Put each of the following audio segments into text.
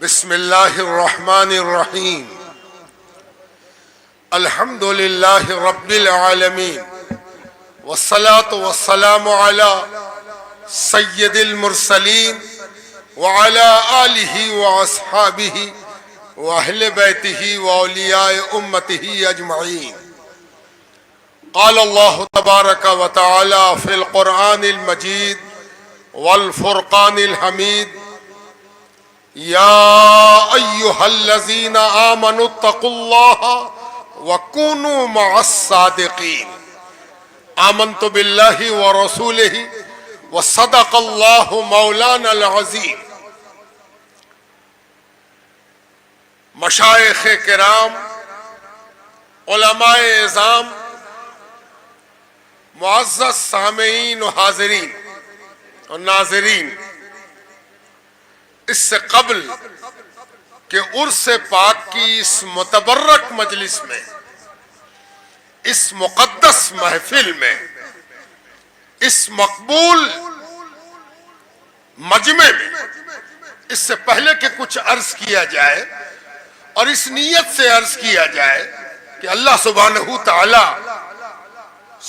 بسم اللہ الرحمن الرحیم الحمد للہ رب العالمین والصلاة والسلام علی سید المرسلین وعلی آلہ واصحابہ واہل بیتہ واولیاء امتہ اجمعین. قال اللہ تبارک و تعالی فی القرآن المجید والفرقان الحمید یا ایہا الذین آمنوا اتقوا اللہ وکونوا مع الصادقین. آمنت باللہ ورسولہ وصدق اللہ مولانا العظیم. مشائخ کرام، علماء اعظام، معزز سامعین و حاضرین اور ناظرین، اس سے قبل کہ عرس پاک کی اس متبرک مجلس میں، اس مقدس محفل میں، اس مقبول مجمع میں، اس سے پہلے کہ کچھ عرض کیا جائے اور اس نیت سے عرض کیا جائے کہ اللہ سبحانہ تعالی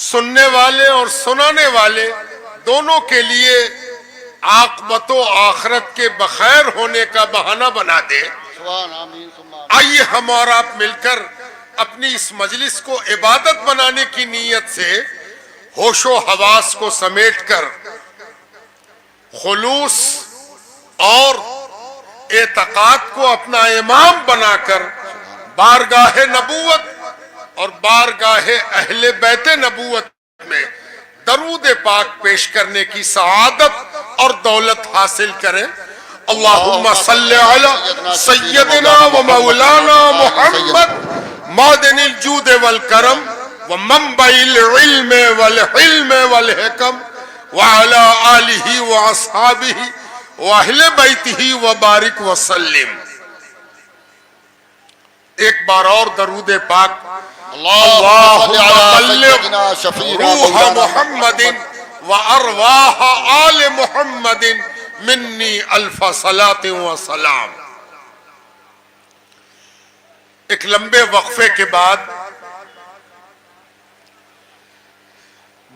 سننے والے اور سنانے والے دونوں کے لیے عاقبت و آخرت کے بخیر ہونے کا بہانہ بنا دے. آئیے ہم اور آپ مل کر اپنی اس مجلس کو عبادت بنانے کی نیت سے ہوش و حواس کو سمیٹ کر خلوص اور اعتقاد کو اپنا امام بنا کر بارگاہ نبوت اور بارگاہ اہل بیت نبوت میں درود پاک پیش کرنے کی سعادت اور دولت حاصل کریں. اللہم صلی علی سیدنا و مولانا محمد معدن الجود والکرم ومنبع العلم والحلم والحکم وعلی آلہ واصحابہ واہل بیتہ وبارک وسلم. ایک بار اور درود پاک. اللہم بلغ روح محمد وارواح آل محمد منی الف صلاۃ و سلام. ایک لمبے وقفے کے بعد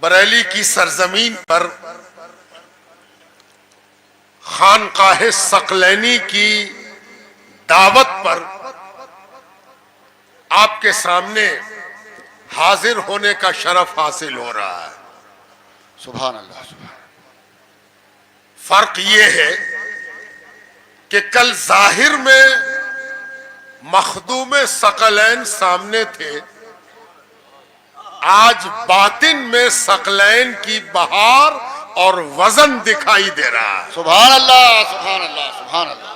بریلی کی سرزمین پر خانقاہ ثقلینی کی دعوت پر آپ کے سامنے حاضر ہونے کا شرف حاصل ہو رہا ہے. سبحان اللہ. فرق یہ ہے کہ کل ظاہر میں مخدوم ثقلین سامنے تھے، آج باطن میں ثقلین کی بہار اور وزن دکھائی دے رہا ہے. سبحان اللہ سبحان اللہ سبحان اللہ.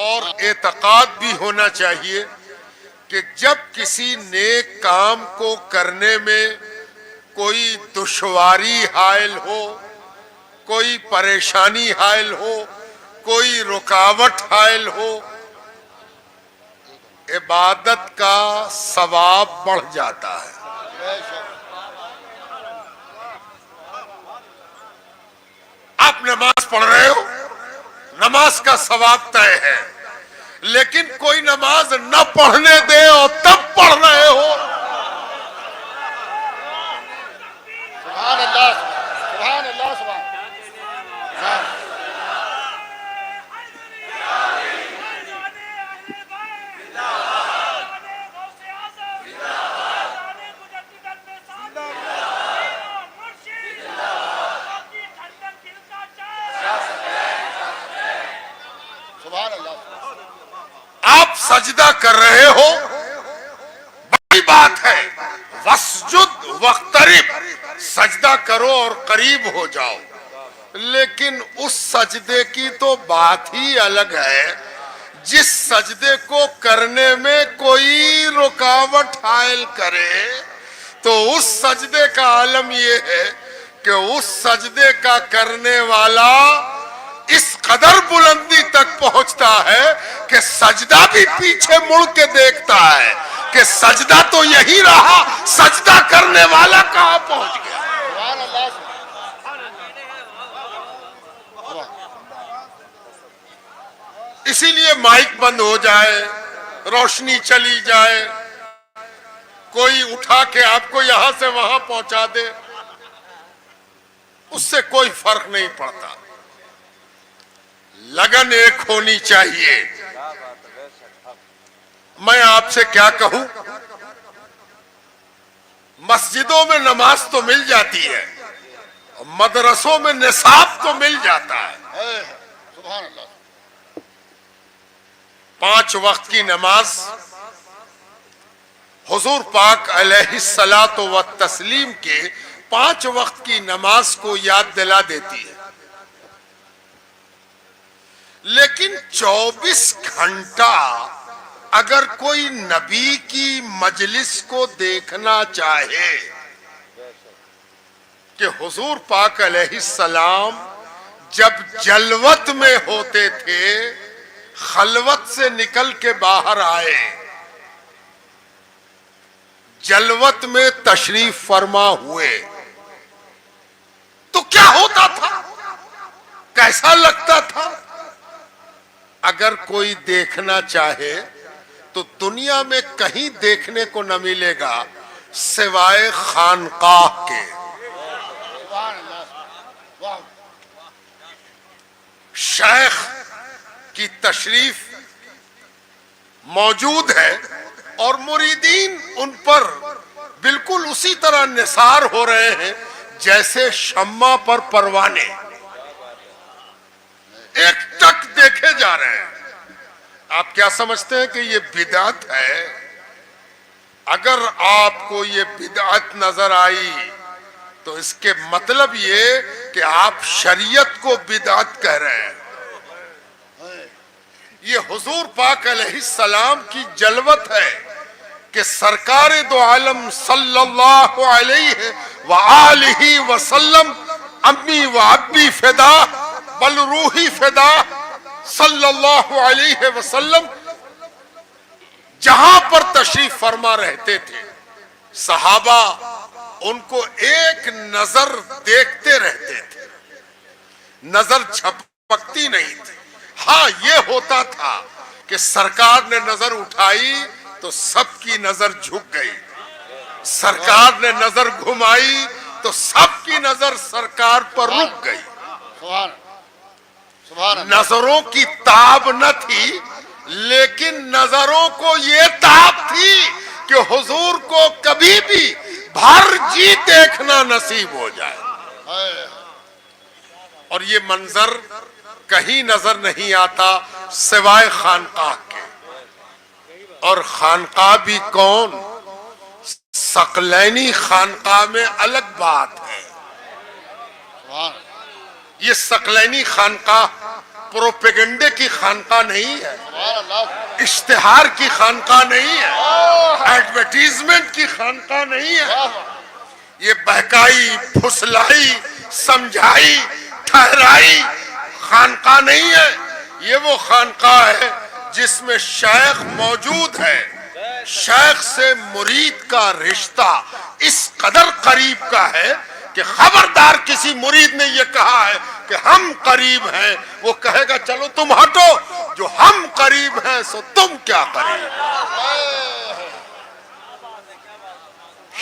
اور اعتقاد بھی ہونا چاہیے کہ جب کسی نیک کام کو کرنے میں کوئی دشواری حائل ہو، کوئی پریشانی حائل ہو، کوئی رکاوٹ حائل ہو، عبادت کا ثواب بڑھ جاتا ہے. آپ نماز پڑھ رہے ہو، نماز کا ثواب طے ہے، لیکن کوئی نماز نہ پڑھنے دے اور تب پڑھ رہے ہو. سبحان اللہ سبحان اللہ سبحان. آپ سجدہ کر رہے ہو، بڑی بات ہے. وسجد واقترب، سجدہ کرو اور قریب ہو جاؤ، لیکن اس سجدے کی تو بات ہی الگ ہے جس سجدے کو کرنے میں کوئی رکاوٹ حائل کرے. تو اس سجدے کا عالم یہ ہے کہ اس سجدے کا کرنے والا اس قدر بلندی تک پہنچتا ہے کہ سجدہ بھی پیچھے مڑ کے دیکھتا ہے کہ سجدہ تو یہی رہا، سجدہ کرنے والا کہاں پہنچ گیا. سبحان اللہ. اسی لیے مائک بند ہو جائے، روشنی چلی جائے، کوئی اٹھا کے آپ کو یہاں سے وہاں پہنچا دے، اس سے کوئی فرق نہیں پڑتا۔ لگن ایک ہونی چاہیے۔ میں آپ سے کیا کہوں، مسجدوں میں نماز تو مل جاتی ہے، مدرسوں میں نصاب تو مل جاتا ہے، سبحان اللہ۔ 5 وقت کی نماز حضور پاک علیہ الصلاۃ والتسلیم کے 5 وقت کی نماز کو یاد دلا دیتی ہے، لیکن 24 گھنٹہ اگر کوئی نبی کی مجلس کو دیکھنا چاہے کہ حضور پاک علیہ السلام جب جلوت میں ہوتے تھے، خلوت سے نکل کے باہر آئے، جلوت میں تشریف فرما ہوئے، تو کیا ہوتا تھا، کیسا لگتا تھا؟ اگر کوئی دیکھنا چاہے تو دنیا میں کہیں دیکھنے کو نہ ملے گا سوائے خانقاہ کے۔ سبحان اللہ۔ واہ۔ شیخ کی تشریف موجود ہے اور مریدین ان پر بالکل اسی طرح نثار ہو رہے ہیں جیسے شمع پر پروانے، ایک ٹک دیکھے جا رہے ہیں۔ آپ کیا سمجھتے ہیں کہ یہ بدعت ہے؟ اگر آپ کو یہ بدعت نظر آئی تو اس کے مطلب یہ کہ آپ شریعت کو بدعت کہہ رہے ہیں۔ یہ حضور پاک علیہ السلام کی جلوت ہے کہ سرکار دو عالم صلی اللہ علیہ وآلہ وسلم، امی و ابی فدا بل روحی فدا صلی اللہ علیہ وسلم جہاں پر تشریف فرما رہتے تھے، صحابہ ان کو ایک نظر دیکھتے رہتے تھے، نظر جھپکتی نہیں تھی۔ ہاں یہ ہوتا تھا کہ سرکار نے نظر اٹھائی تو سب کی نظر جھک گئی، سرکار نے نظر گھمائی تو سب کی نظر سرکار پر رک گئی۔ سبحان سبحان اللہ۔ نظروں کی تاب نہ تھی، لیکن نظروں کو یہ تاب تھی کہ حضور کو کبھی بھی بھر جی دیکھنا نصیب ہو جائے۔ اور یہ منظر کہیں نظر نہیں آتا سوائے خانقاہ کے، اور خانقاہ بھی کون؟ ثقلینی خانقاہ میں الگ بات ہے۔ سبحان یہ ثقلینی خانقاہ پروپیگنڈے کی خانقاہ نہیں ہے، اللہ۔ اشتہار کی خانقاہ نہیں ہے، ایڈورٹیزمنٹ کی خانقاہ نہیں ہے۔ یہ بہکائی، پھسلائی، سمجھائی، ٹھہرائی خانقاہ نہیں ہے۔ یہ وہ خانقاہ ہے جس میں شیخ موجود ہے، شیخ سے مرید کا رشتہ اس قدر قریب کا ہے کہ خبردار کسی مرید نے یہ کہا ہے کہ ہم قریب ہیں، وہ کہے گا چلو تم ہٹو، جو ہم قریب ہیں سو تم کیا قریب۔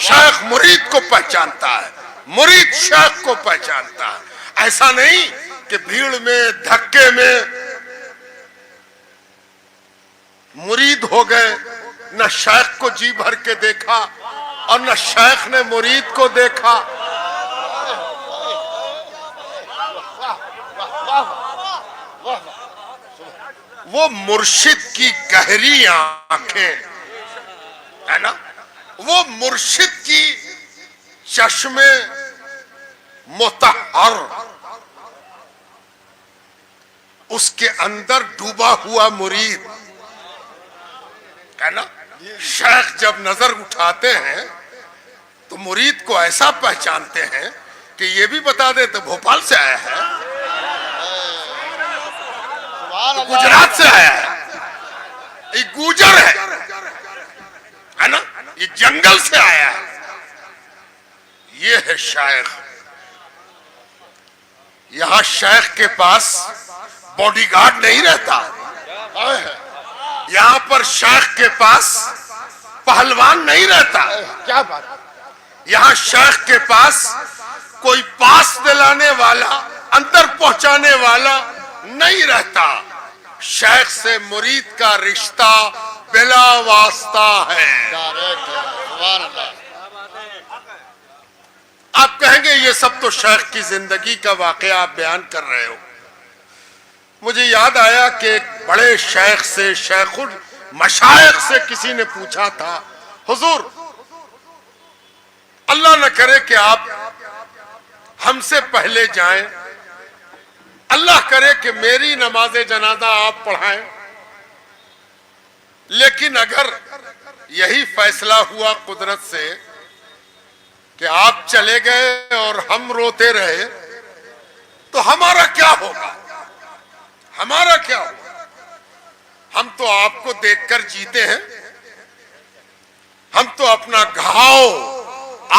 شیخ مرید کو پہچانتا ہے، مرید شیخ کو پہچانتا ہے۔ ایسا نہیں کہ بھیڑ میں، دھکے میں مرید ہو گئے، نہ شیخ کو جی بھر کے دیکھا اور نہ شیخ نے مرید کو دیکھا۔ وہ مرشد کی گہری آنکھیں ہے نا، وہ مرشد کی چشم مطہر، اس کے اندر ڈوبا ہوا مرید ہے نا۔ شیخ جب نظر اٹھاتے ہیں تو مرید کو ایسا پہچانتے ہیں کہ یہ بھی بتا دیتے بھوپال سے آیا ہے، گجرات سے آیا ہے، یہ گوجر ہے نا، یہ جنگل سے آیا ہے۔ یہ ہے شیخ۔ یہاں شیخ کے پاس باڈی گارڈ نہیں رہتا، پر شیخ کے پاس پہلوان نہیں رہتا. کیا بات. یہاں شیخ کے پاس کوئی پاس دلانے والا, اندر پہنچانے والا نہیں رہتا. شیخ سے مرید کا رشتہ بلا واسطہ ہے. ڈائریکٹ ہے. سبحان اللہ. آپ کہیں گے یہ سب تو شیخ کی زندگی کا واقعہ آپ بیان کر رہے ہو. مجھے یاد آیا کہ ایک بڑے شیخ سے, شیخ المشائخ سے کسی نے پوچھا تھا, حضور اللہ نہ کرے کہ آپ ہم سے پہلے جائیں, اللہ کرے کہ میری نماز جنازہ آپ پڑھائیں, لیکن اگر یہی فیصلہ ہوا قدرت سے کہ آپ چلے گئے اور ہم روتے رہے تو ہمارا کیا ہوگا؟ ہمارا کیا ہوگا؟ ہم تو آپ کو دیکھ کر جیتے ہیں, ہم تو اپنا گھاؤ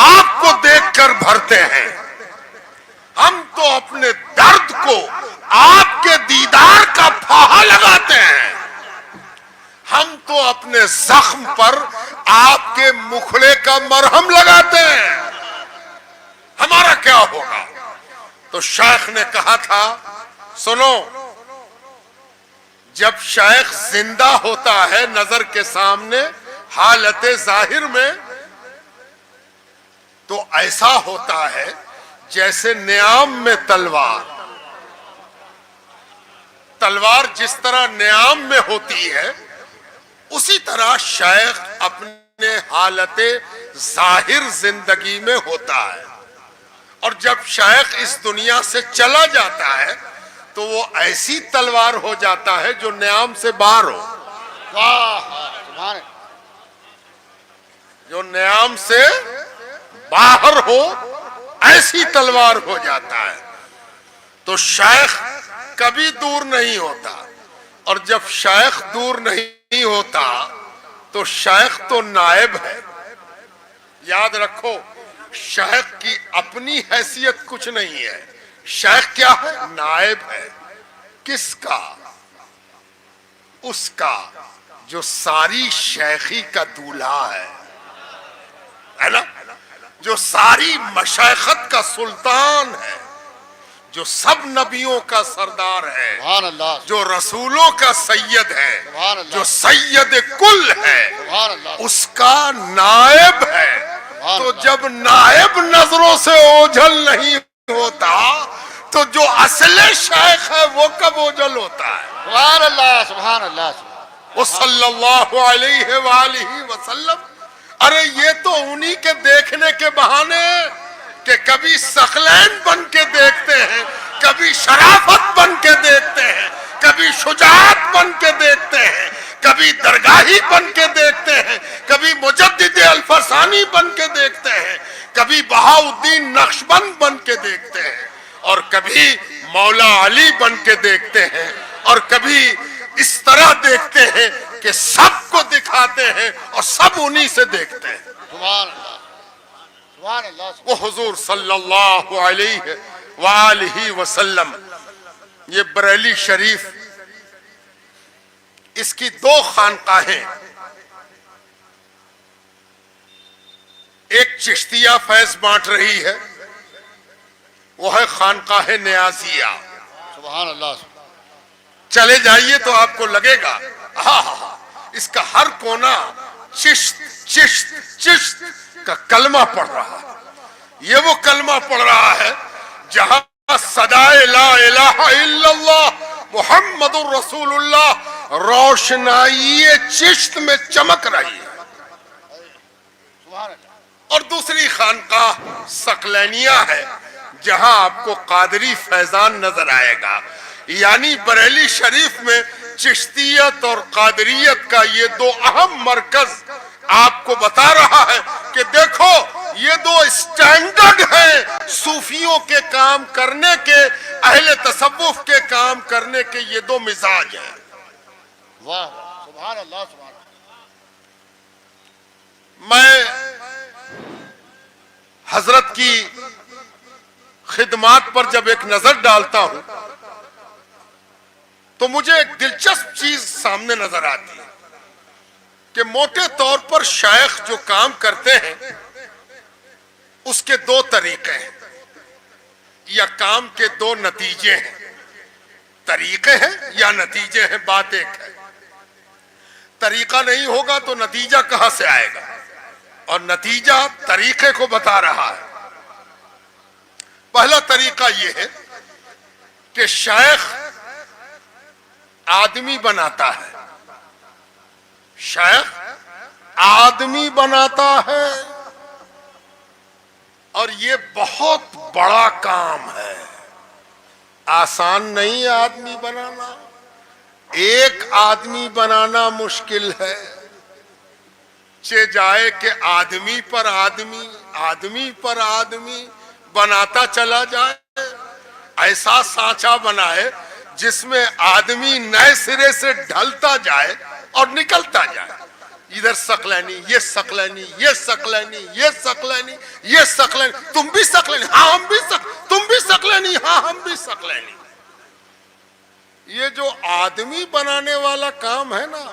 آپ کو دیکھ کر بھرتے ہیں, ہم تو اپنے درد کو آپ کے دیدار کا پھاہا لگاتے ہیں, ہم تو اپنے زخم پر آپ کے مکھڑے کا مرہم لگاتے ہیں, ہمارا کیا ہوگا؟ تو شیخ نے کہا تھا, سنو, جب شیخ زندہ ہوتا ہے نظر کے سامنے حالت ظاہر میں, تو ایسا ہوتا ہے جیسے نیام میں تلوار. تلوار جس طرح نیام میں ہوتی ہے اسی طرح شیخ اپنے حالت ظاہر زندگی میں ہوتا ہے. اور جب شیخ اس دنیا سے چلا جاتا ہے تو وہ ایسی تلوار ہو جاتا ہے جو نیام سے باہر ہو. واہ. جو نیام سے باہر ہو ایسی تلوار ہو جاتا ہے. تو شیخ کبھی دور نہیں ہوتا, اور جب شیخ دور نہیں ہوتا تو شیخ تو نائب ہے. یاد رکھو, شیخ کی اپنی حیثیت کچھ نہیں ہے, شیخ کیا ہے؟ نائب ہے. کس کا؟ اس کا جو ساری شیخی کا دولہا ہے نا, جو ساری مشائخت کا سلطان ہے, جو سب نبیوں کا سردار ہے, سبحان اللہ. جو رسولوں کا سید ہے, سبحان اللہ. جو سید کل ہے, سبحان اللہ. اس کا نائب ہے. تو جب نائب نظروں سے اوجھل نہیں ہوتا تو جو اصل شیخ ہے وہ کب اوجھل ہوتا ہے؟ سبحان اللہ. سبحان اللہ. وہ صلی اللہ علیہ وآلہ وسلم. ارے یہ تو انہی کے دیکھنے کے بہانے کہ کبھی ثقلین بن کے دیکھتے ہیں, کبھی شرافت بن کے دیکھتے ہیں, کبھی شجاعت بن کے دیکھتے ہیں, کبھی درگاہی بن کے دیکھتے ہیں, کبھی مجدد الفسانی بن کے دیکھتے ہیں, کبھی بہاؤالدین نقشبند بن کے دیکھتے ہیں, اور کبھی مولا علی بن کے دیکھتے ہیں, اور کبھی اس طرح دیکھتے ہیں کہ سب کو دکھاتے ہیں اور سب انہی سے دیکھتے ہیں. سبحان اللہ. سبحان اللہ. وہ حضور صلی اللہ علیہ وآلہ وسلم, یہ بریلی شریف, اس کی 2 خانقاہیں, ایک چشتیہ فیض بانٹ رہی ہے, وہ ہے خانقاہ نیازیہ. سبحان اللہ. چلے جائیے تو آپ کو لگے گا اس کا ہر کونا چشت چشت چشت کا کلمہ پڑھ رہا ہے. یہ وہ کلمہ پڑھ رہا ہے جہاں صدائے لا الہ الا اللہ محمد الرسول اللہ روشنائی چشت میں چمک رہی ہے. سبحان اللہ. اور دوسری خانقاہ ثقلینیہ ہے جہاں آپ کو قادری فیضان نظر آئے گا. یعنی بریلی شریف میں چشتیت اور قادریت کا یہ 2 اہم مرکز آپ کو بتا رہا ہے کہ دیکھو یہ 2 اسٹینڈرڈ ہیں صوفیوں کے کام کرنے کے, اہل تصوف کے کام کرنے کے, یہ 2 مزاج ہیں. واہ. سبحان اللہ. سبحان اللہ. میں حضرت کی خدمات پر جب ایک نظر ڈالتا ہوں تو مجھے ایک دلچسپ چیز سامنے نظر آتی ہے. کہ موٹے طور پر شیخ جو کام کرتے ہیں اس کے دو طریقے ہیں یا کام کے دو نتیجے ہیں. طریقے ہیں یا نتیجے ہیں، بات ایک ہے. طریقہ نہیں ہوگا تو نتیجہ کہاں سے آئے گا، اور نتیجہ طریقے کو بتا رہا ہے. پہلا طریقہ یہ ہے کہ شیخ آدمی بناتا ہے. شیخ آدمی بناتا ہے، اور یہ بہت بڑا کام ہے. آسان نہیں آدمی بنانا. ایک آدمی بنانا مشکل ہے. چہ جائے کہ آدمی پر آدمی، آدمی پر آدمی بناتا چلا جائے. ایسا سانچہ بنائے جس میں آدمی نئے سرے سے ڈھلتا جائے اور نکلتا جائے. ادھر سقلینی، یہ سقلینی، یہ سقلینی، یہ سقلینی، یہ سقلینی. تم بھی سقلینی، ہاں ہم بھی تم بھی سقلینی، ہاں ہم بھی سقلینی. یہ جو آدمی بنانے والا کام ہے نا،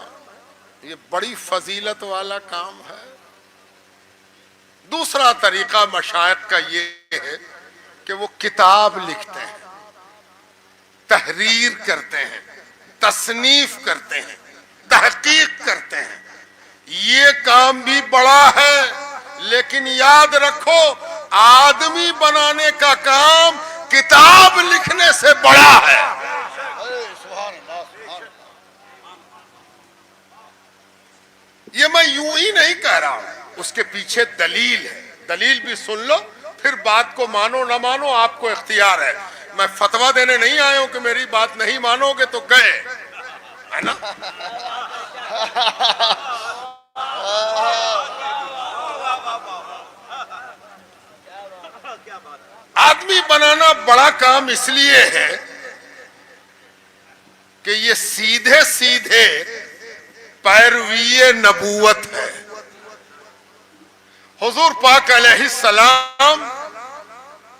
یہ بڑی فضیلت والا کام ہے. دوسرا طریقہ مشائخ کا یہ ہے کہ وہ کتاب لکھتے ہیں، تحریر کرتے ہیں، تصنیف کرتے ہیں، تحقیق کرتے ہیں. یہ کام بھی بڑا ہے، لیکن یاد رکھو آدمی بنانے کا کام کتاب لکھنے سے بڑا ہے. سبحان اللہ سبحان اللہ. یہ میں یوں ہی نہیں کہہ رہا ہوں، اس کے پیچھے دلیل ہے. دلیل بھی سن لو، پھر بات کو مانو نہ مانو آپ کو اختیار ہے. میں فتویٰ دینے نہیں آیا ہوں کہ میری بات نہیں مانو گے تو گئے، ہے نا؟ آدمی بنانا بڑا کام اس لیے ہے کہ یہ سیدھے سیدھے پیروی نبوت ہے. حضور پاک علیہ السلام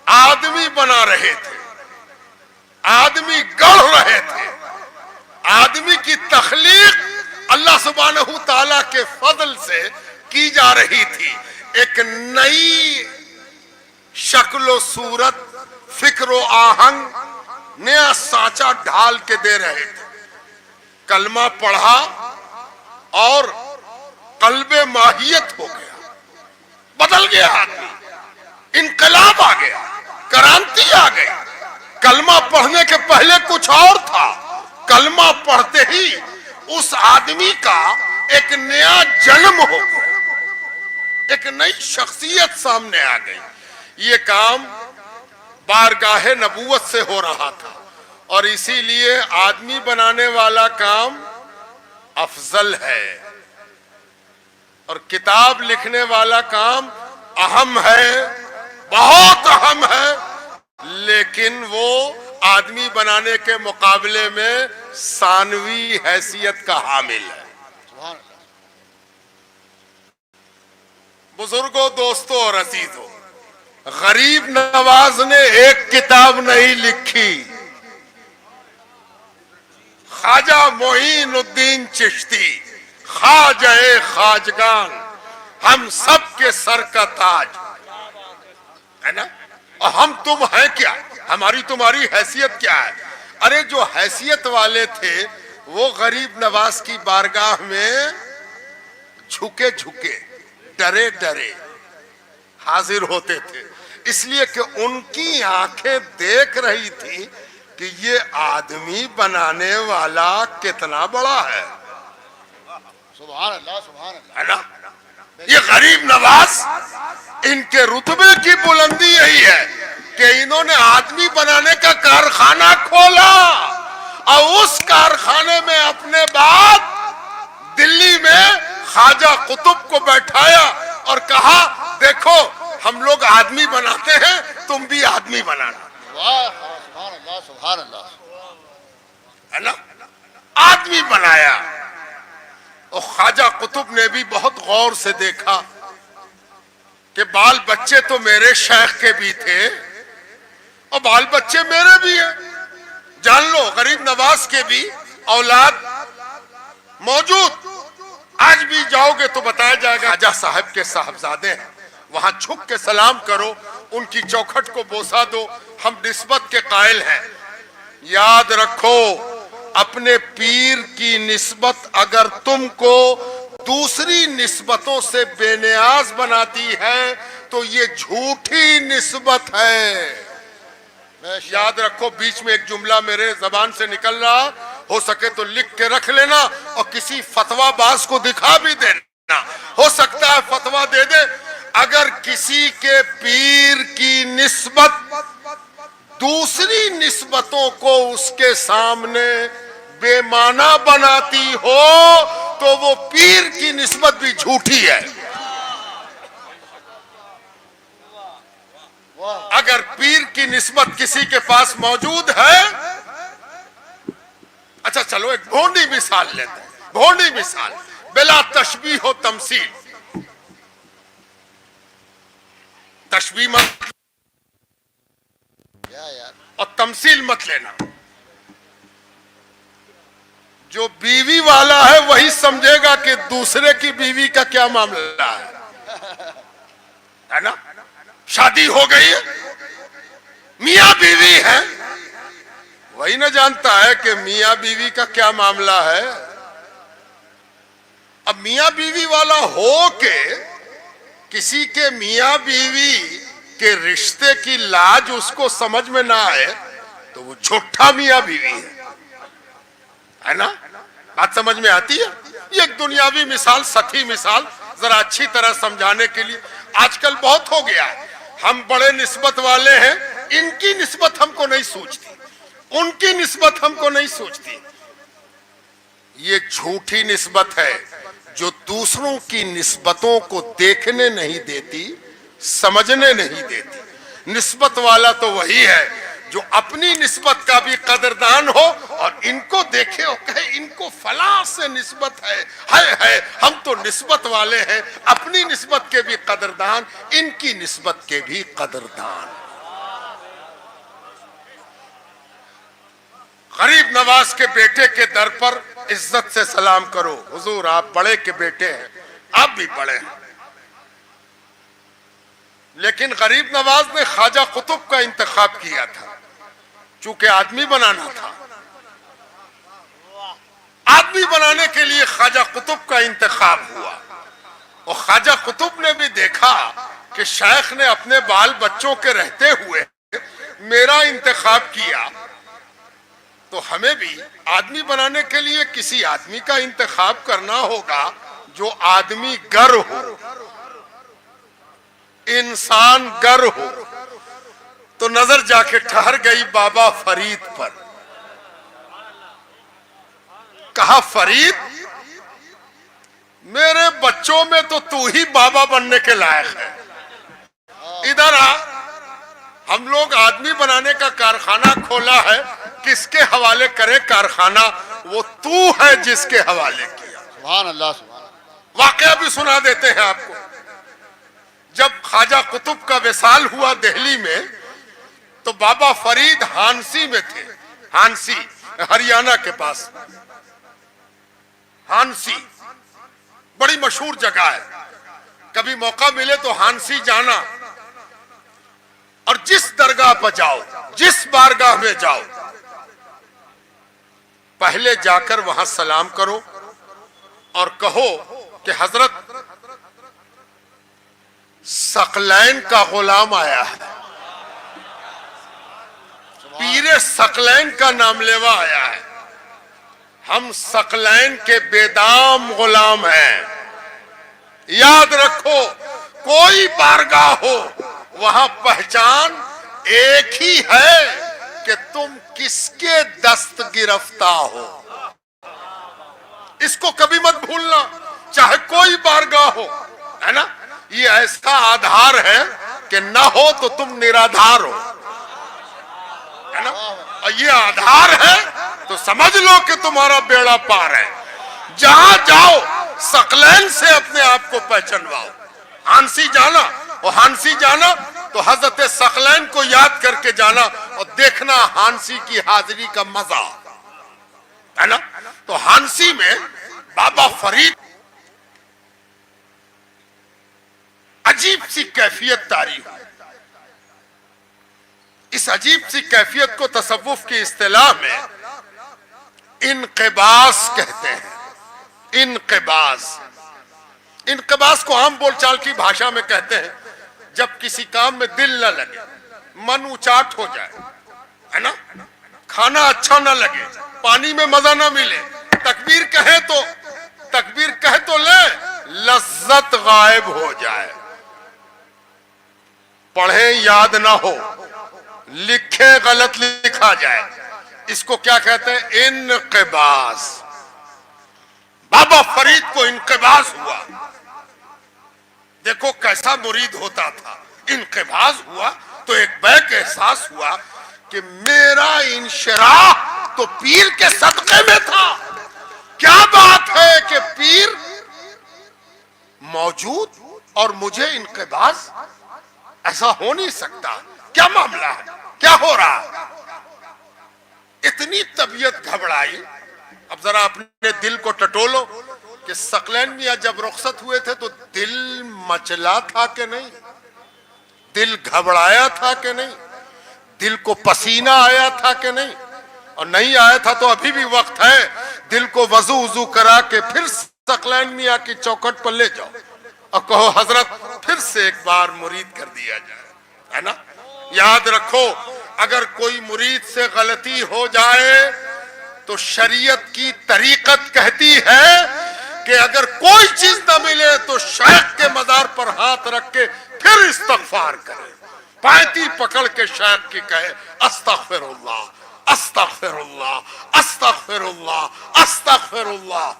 آدمی بنا رہے تھے، آدمی گڑھ رہے تھے. آدمی کی تخلیق اللہ سبحانہ تعالیٰ کے فضل سے کی جا رہی تھی. ایک نئی شکل و صورت، فکر و آہنگ، نیا سانچہ ڈھال کے دے رہے تھے. کلمہ پڑھا اور قلب ماہیت ہو گیا، بدل گیا آدمی. انقلاب آ گیا، کرانتی آ گئی. کلمہ پڑھنے کے پہلے کچھ اور تھا، کلمہ پڑھتے ہی اس آدمی کا ایک نیا جنم ہو گیا، ایک نئی شخصیت سامنے آ گئی. یہ کام بارگاہ نبوت سے ہو رہا تھا، اور اسی لیے آدمی بنانے والا کام افضل ہے، اور کتاب لکھنے والا کام اہم ہے، بہت اہم ہے، لیکن وہ آدمی بنانے کے مقابلے میں ثانوی حیثیت کا حامل ہے. سبحان اللہ. بزرگوں، دوستوں اور عزیزوں، غریب نواز نے ایک کتاب نہیں لکھی. خواجہ معین الدین چشتی، خواجہ خواجگان، ہم سب کے سر کا تاج، ہے نا؟ اور ہم تم ہیں کیا؟ ہماری تمہاری حیثیت کیا ہے؟ ارے جو حیثیت والے تھے وہ غریب نواز کی بارگاہ میں جھکے جھکے، ڈرے ڈرے حاضر ہوتے تھے، اس لیے کہ ان کی آنکھیں دیکھ رہی تھی کہ یہ آدمی بنانے والا کتنا بڑا ہے. سبحان اللہ سبحان اللہ. ہے نا؟ یہ غریب نواز، ان کے رتبے کی بلندی یہی ہے کہ انہوں نے آدمی بنانے کا کارخانہ کھولا، اور اس کارخانے میں اپنے بعد دلی میں خواجہ قطب کو بیٹھایا اور کہا دیکھو ہم لوگ آدمی بناتے ہیں، تم بھی آدمی بنانا. سبحان اللہ سبحان اللہ. ہے نا؟ آدمی بنایا. اور خواجہ قطب نے بھی بہت غور سے دیکھا کہ بال بچے تو میرے شیخ کے بھی تھے اور بال بچے میرے بھی ہیں. جان لو غریب نواز کے بھی اولاد موجود. آج بھی جاؤگے تو بتایا جائے گا خواجہ صاحب کے صاحبزادے ہیں، وہاں جھک کے سلام کرو، ان کی چوکھٹ کو بوسہ دو، ہم نسبت کے قائل ہیں۔ یاد رکھو اپنے پیر کی نسبت اگر تم کو دوسری نسبتوں سے بے نیاز بناتی ہے تو یہ جھوٹی نسبت ہے۔ یاد رکھو، بیچ میں ایک جملہ میرے زبان سے نکل رہا، ہو سکے تو لکھ کے رکھ لینا اور کسی فتویٰ باز کو دکھا بھی دینا، ہو سکتا ہے فتویٰ دے دے۔ اگر کسی کے پیر کی نسبت دوسری نسبتوں کو اس کے سامنے بے معنی بناتی ہو تو وہ پیر کی نسبت بھی جھوٹی ہے۔ اگر پیر کی نسبت کسی کے پاس موجود ہے، اچھا چلو ایک بھونڈی مثال لیتے ہیں، بھونڈی مثال بلا تشبیہ و تمثیل۔ تشبیہ مت اور تمثیل مت لینا۔ جو بیوی والا ہے وہی سمجھے گا کہ دوسرے کی بیوی کا کیا معاملہ ہے نا؟ شادی ہو گئی ہے، میاں بیوی ہے، وہی نہ جانتا ہے کہ میاں بیوی کا کیا معاملہ ہے۔ اب میاں بیوی والا ہو کے کسی کے میاں بیوی کے رشتے کی لاج اس کو سمجھ میں نہ آئے تو وہ جھوٹا میاں بیوی ہے نا؟ بات سمجھ میں آتی ہے؟ یہ ایک دنیاوی مثال، سطحی مثال، ذرا اچھی طرح سمجھانے کے لیے۔ آج کل بہت ہو گیا ہے، ہم بڑے نسبت والے ہیں، ان کی نسبت ہم کو نہیں سوچتی، ان کی نسبت ہم کو نہیں سوچتی۔ یہ جھوٹی نسبت ہے جو دوسروں کی نسبتوں کو دیکھنے نہیں دیتی، سمجھنے نہیں دیتی۔ نسبت والا تو وہی ہے جو اپنی نسبت کا بھی قدردان ہو اور ان کو دیکھے اور کہے ان کو فلاں سے نسبت ہے، ہم تو نسبت والے ہیں، اپنی نسبت کے بھی قدردان، ان کی نسبت کے بھی قدردان۔ غریب نواز کے بیٹے کے در پر عزت سے سلام کرو، حضور آپ بڑے کے بیٹے ہیں، آپ بھی بڑے ہیں۔ لیکن غریب نواز نے خواجہ قطب کا انتخاب کیا تھا، چونکہ آدمی بنانا تھا۔ آدمی بنانے کے لیے خواجہ قطب کا انتخاب ہوا، اور خواجہ قطب نے بھی دیکھا کہ شیخ نے اپنے بال بچوں کے رہتے ہوئے میرا انتخاب کیا، تو ہمیں بھی آدمی بنانے کے لیے کسی آدمی کا انتخاب کرنا ہوگا جو آدمی گر ہو، انسان گر ہو۔ تو نظر جا کے ٹھہر گئی بابا فرید پر۔ کہا فرید میرے بچوں میں تو ہی بابا بننے کے لائق ہے، ادھر آ، ہم لوگ آدمی بنانے کا کارخانہ کھولا ہے، کس کے حوالے کرے کارخانہ؟ وہ تو ہے جس کے حوالے کیا۔ سبحان اللہ، سبحان اللہ۔ واقعہ بھی سنا دیتے ہیں آپ کو۔ جب خواجہ قطب کا وصال ہوا دہلی میں تو بابا فرید ہانسی میں تھے، ہانسی ہریانہ کے پاس، ہانسی بڑی مشہور جگہ ہے، کبھی موقع ملے تو ہانسی جانا، اور جس درگاہ پر جاؤ، جس بارگاہ میں جاؤ، پہلے جا کر وہاں سلام کرو اور کہو کہ حضرت ثقلین کا غلام آیا ہے، پیر ثقلین کا نام لیوا آیا ہے، ہم ثقلین کے بیدام غلام ہیں۔ یاد رکھو کوئی بارگاہ ہو وہاں پہچان ایک ہی ہے کہ تم کس کے دست گرفتہ ہو، اس کو کبھی مت بھولنا، چاہے کوئی بارگاہ ہو، ہے نا؟ یہ ایسا آدھار ہے کہ نہ ہو تو تم نرادھار ہو، ہے نا؟ اور یہ آدھار ہے تو سمجھ لو کہ تمہارا بیڑا پار ہے۔ جہاں جاؤ ثقلین سے اپنے آپ کو پہچانواؤ۔ ہانسی جانا، اور ہانسی جانا تو حضرت ثقلین کو یاد کر کے جانا اور دیکھنا ہانسی کی حاضری کا مزہ، ہے نا؟ تو ہانسی میں بابا فرید عجیب سی کیفیت طاری ہوئی. اس عجیب سی کیفیت کو تصوف کی اصطلاح میں انقباض کہتے ہیں. انقباض کو عام بول چال کی بھاشا میں کہتے ہیں جب کسی کام میں دل نہ لگے, من اچاٹ ہو جائے, ہے نا, کھانا اچھا نہ لگے, پانی میں مزہ نہ ملے, تکبیر کہے تو لے, لذت غائب ہو جائے, پڑھیں یاد نہ ہو, لکھیں غلط لکھا جائے. اس کو کیا کہتے ہیں؟ انقباض. بابا فرید کو انقباض ہوا. دیکھو کیسا مرید ہوتا تھا. انقباض ہوا تو ایک بیک احساس ہوا کہ میرا انشراح تو پیر کے صدقے میں تھا. کیا بات ہے کہ پیر موجود اور مجھے انقباض؟ ایسا ہو نہیں سکتا. کیا معاملہ ہے؟ کیا ہو رہا ہے؟ اتنی طبیعت گھبرائی. اب ذرا اپنے دل کو ٹٹولو کہ ثقلین میاں جب رخصت ہوئے تھے تو دل مچلا تھا کہ نہیں؟ دل گھبرایا تھا کہ نہیں؟ دل کو پسینہ آیا تھا کہ نہیں؟ اور نہیں آیا تھا تو ابھی بھی وقت ہے. دل کو وضو کرا کے پھر ثقلین میاں کی چوکھٹ پر لے جاؤ اور کہو حضرت پھر سے ایک بار مرید کر دیا جائے, ہے نا. یاد رکھو اگر کوئی مرید سے غلطی ہو جائے تو شریعت کی طریقت کہتی ہے کہ اگر کوئی چیز نہ ملے تو شیخ کے مزار پر ہاتھ رکھ کے پھر استغفار کرے, پائتی پکڑ کے شیخ کی کہے استغفر اللہ استغفر اللہ استغفر اللہ استغفر اللہ.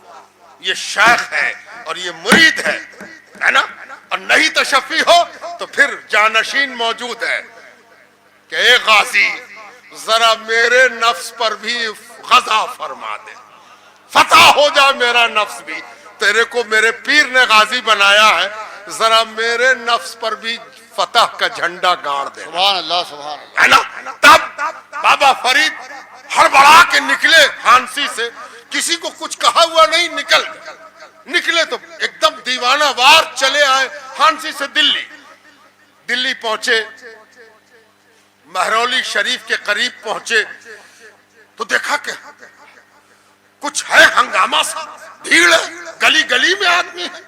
یہ شیخ ہے اور یہ مرید ہے نا. اور نہیں تشفی ہو تو پھر جانشین موجود ہے کہ اے غازی ذرا میرے نفس پر بھی غضا فرما دے, فتح ہو جائے میرا نفس بھی. تیرے کو میرے پیر نے غازی بنایا ہے, ذرا میرے نفس پر بھی فتح کا جھنڈا گاڑ دے. سبحان اللہ سبحان اللہ. ہے نا. تب بابا فرید ہڑبڑا کے نکلے ہانسی سے. کسی کو کچھ کہا ہوا نہیں, نکلے تو ایک دم دیوانہ وار چلے آئے ہانسی سے دلی پہنچے. مہرولی شریف کے قریب پہنچے تو دیکھا کہ کچھ ہے ہنگامہ سا, بھیڑ ہے, گلی میں آدمی ہے.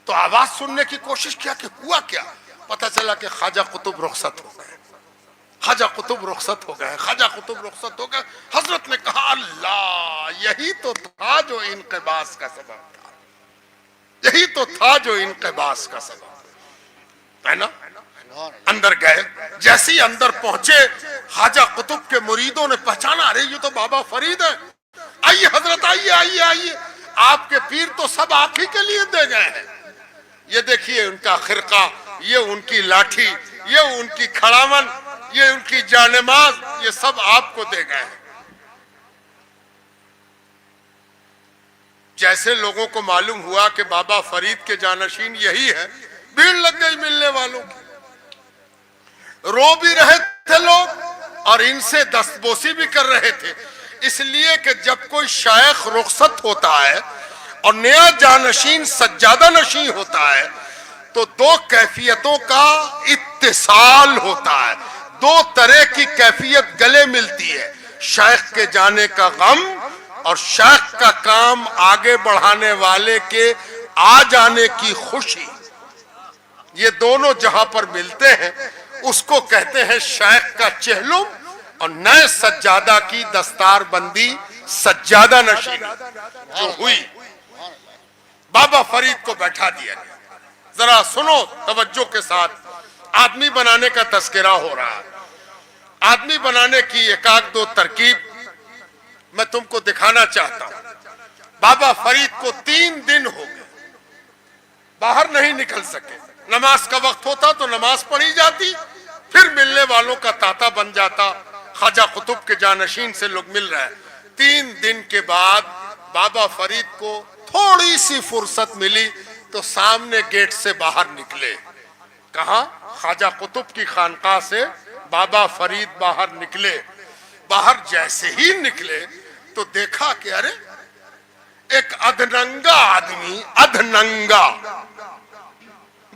تو آواز سننے کی کوشش کیا کہ ہوا کیا. پتہ چلا کہ خواجہ قطب رخصت ہو گئے. خواجہ قطب رخصت ہو گئے. حضرت نے کہا اللہ یہی تو تھا جو انقباض کا سبب تھا, یہی تو تھا جو انقباض کا سبب, ہے نا. اندر گئے. جیسے ہی اندر پہنچے خواجہ قطب کے مریدوں نے پہچانا, ارے یہ تو بابا فرید ہے. آئیے حضرت, آئیے, آپ کے پیر تو سب آپ ہی کے لیے دے گئے ہیں. یہ دیکھیے ان کا خرقہ, یہ ان کی لاٹھی, یہ ان کی کھڑامن, یہ ان کی جانماز, یہ سب آپ کو دے گئے ہیں. جیسے لوگوں کو معلوم ہوا کہ بابا فرید کے جانشین یہی ہے, بھیڑ لگ گئی ملنے والوں کی. رو بھی رہے تھے لوگ اور ان سے دستبوسی بھی کر رہے تھے. اس لیے کہ جب کوئی شیخ رخصت ہوتا ہے اور نیا جانشین سجادہ نشین ہوتا ہے تو دو کیفیتوں کا اتصال ہوتا ہے, دو طرح کی کیفیت گلے ملتی ہے. شیخ کے جانے کا غم اور شیخ کا کام آگے بڑھانے والے کے آ جانے کی خوشی, یہ دونوں جہاں پر ملتے ہیں اس کو کہتے ہیں شیخ کا چہلم اور نئے سجادہ کی دستار بندی, سجادہ نشینی جو ہوئی. بابا فرید کو بیٹھا دیا گیا. ذرا سنو توجہ کے ساتھ, آدمی بنانے کا تذکرہ ہو رہا ہے. آدمی بنانے کی ایک آدھ دو ترکیب میں تم کو دکھانا چاہتا ہوں. بابا فرید کو 3 دن ہو گئے, باہر نہیں نکل سکے. نماز کا وقت ہوتا تو نماز پڑھی جاتی, پھر ملنے والوں کا تاتا بن جاتا. خواجہ قطب کے جانشین سے لوگ مل رہے ہیں. 3 دن کے بعد بابا فرید کو تھوڑی سی فرصت ملی تو سامنے گیٹ سے باہر نکلے. کہاں؟ خواجہ قطب کی خانقاہ سے بابا فرید باہر نکلے. باہر جیسے ہی نکلے تو دیکھا کہ ارے ایک ادھننگا آدمی, ادھننگا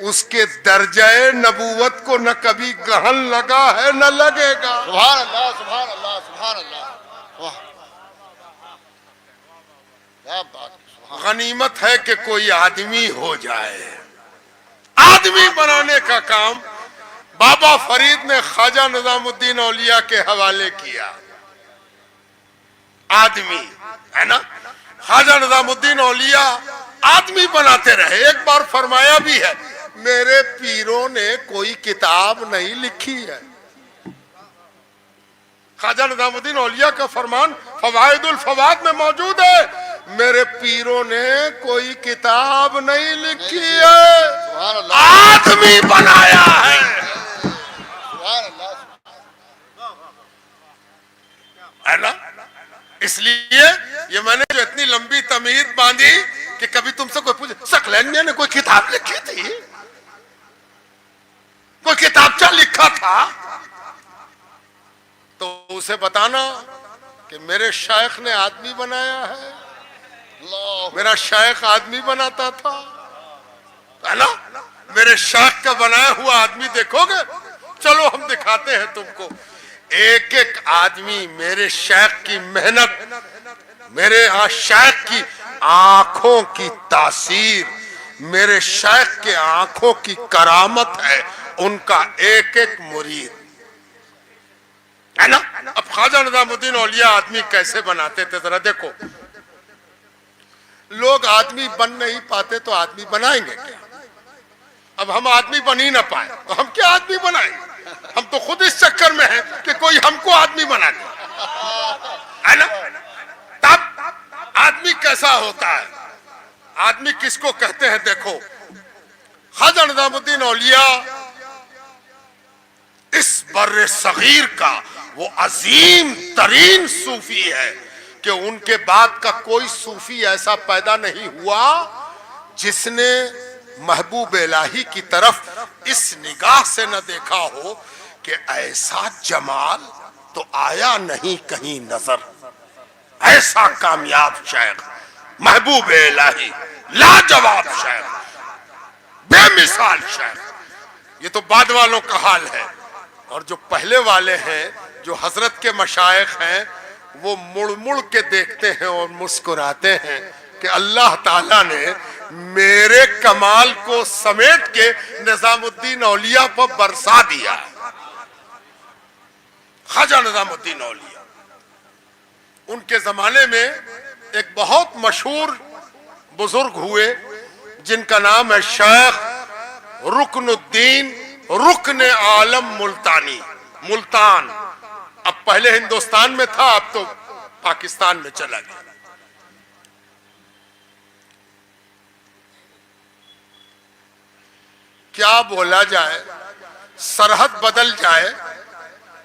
اس کے درجہ نبوت کو نہ کبھی گہن لگا ہے نہ لگے گا. سبحان اللہ سبحان اللہ سبحان اللہ. واہ کیا بات ہے. سبحان غنیمت ہے کہ کوئی آدمی ہو جائے. آدمی بنانے کا کام بابا فرید نے خواجہ نظام الدین اولیاء کے حوالے کیا. آدمی ہے نا, خواجہ نظام الدین اولیاء آدمی بناتے رہے. ایک بار فرمایا بھی ہے میرے پیروں نے کوئی کتاب نہیں لکھی ہے. خواجہ نظام الدین اولیاء کا فرمان فوائد الفوائد میں موجود ہے, میرے پیروں نے کوئی کتاب نہیں لکھی ہے, اللہ آدمی بنایا ہے. سبحان اللہ. ہے نا, اس لیے یہ میں نے جو اتنی لمبی تمہید باندھی کہ کبھی تم سے کوئی پوچھے سکلین میاں نے کوئی کتاب لکھی تھی, کوئی کتابچہ لکھا تھا, تو اسے بتانا کہ میرے شیخ نے آدمی بنایا ہے. اللہ میرا شیخ آدمی بناتا تھا, ہے نا. میرے شیخ کا بنایا ہوا آدمی دیکھو گے, چلو ہم دکھاتے ہیں تم کو. ایک ایک آدمی میرے شیخ کی محنت, میرے شیخ کی آنکھوں کی تاثیر, میرے شیخ کے آنکھوں کی کرامت ہے ان کا ایک ایک مرید, ہے نا. اب خواجہ نظام الدین اولیاء آدمی کیسے بناتے تھے ذرا دیکھو. لوگ آدمی بن نہیں پاتے تو آدمی بنائیں گے کیا؟ اب ہم آدمی بن ہی نہ پائے تو ہم کیا آدمی بنائیں؟ ہم تو خود اس چکر میں ہیں کہ کوئی ہم کو آدمی بنا دے, ہے نا. تب آدمی کیسا ہوتا ہے, آدمی کس کو کہتے ہیں دیکھو. خواجہ نظام الدین اولیاء اس بر صغیر کا وہ عظیم ترین صوفی ہے کہ ان کے بعد کا کوئی صوفی ایسا پیدا نہیں ہوا جس نے محبوب الہی کی طرف اس نگاہ سے نہ دیکھا ہو کہ ایسا جمال تو آیا نہیں کہیں نظر. ایسا کامیاب شیخ, محبوب الہی, لاجواب شیخ, بے مثال شیخ. یہ تو بعد والوں کا حال ہے, اور جو پہلے والے ہیں جو حضرت کے مشائخ ہیں وہ مڑ مڑ کے دیکھتے ہیں اور مسکراتے ہیں کہ اللہ تعالیٰ نے میرے کمال کو سمیٹ کے نظام الدین اولیاء پر برسا دیا. خواجہ نظام الدین اولیاء, ان کے زمانے میں ایک بہت مشہور بزرگ ہوئے جن کا نام ہے شیخ رکن الدین رکن عالم ملتانی. ملتان اب پہلے ہندوستان میں تھا, اب تو پاکستان میں چلا گیا. کیا بولا جائے, سرحد بدل جائے,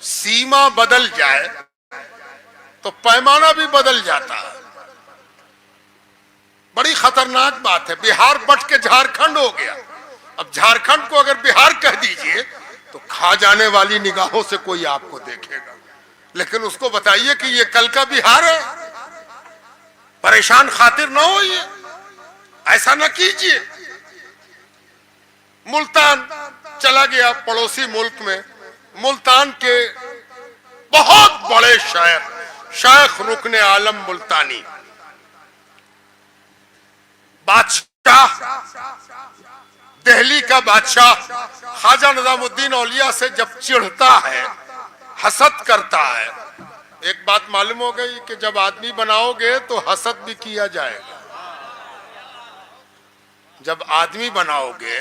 سیما بدل جائے تو پیمانہ بھی بدل جاتا ہے. بڑی خطرناک بات ہے. بہار بٹ کے جھارکھنڈ ہو گیا. اب جھارکھنڈ کو اگر بہار کہہ دیجئے تو کھا جانے والی نگاہوں سے کوئی آپ کو دیکھے گا, لیکن اس کو بتائیے کہ یہ کل کا بہار ہے. پریشان خاطر نہ ہوئیے, ایسا نہ کیجئے. ملتان چلا گیا پڑوسی ملک میں. ملتان کے بہت بڑے شیخ شیخ رکن عالم ملتانی, بادشاہ, دہلی کا بادشاہ خواجہ نظام الدین اولیاء سے جب چڑھتا ہے, حسد کرتا ہے. ایک بات معلوم ہو گئی کہ جب آدمی بناؤ گے تو حسد بھی کیا جائے گا. جب آدمی بناؤ گے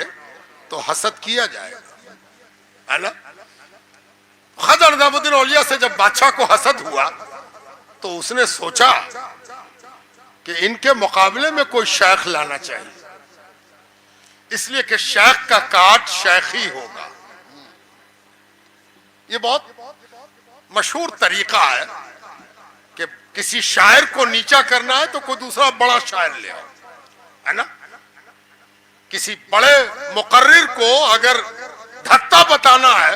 تو حسد کیا جائے گا, ہے نا. خواجہ نظام الدین اولیاء سے جب بادشاہ کو حسد ہوا تو اس نے سوچا کہ ان کے مقابلے میں کوئی شیخ لانا چاہیے, اس لیے کہ شیخ کا کاٹ شیخ ہی ہوگا. یہ بہت مشہور طریقہ ہے کہ کسی شاعر کو نیچا کرنا ہے تو کوئی دوسرا بڑا شاعر لے آؤ, ہے نا. کسی بڑے مقرر کو اگر دھتا بتانا ہے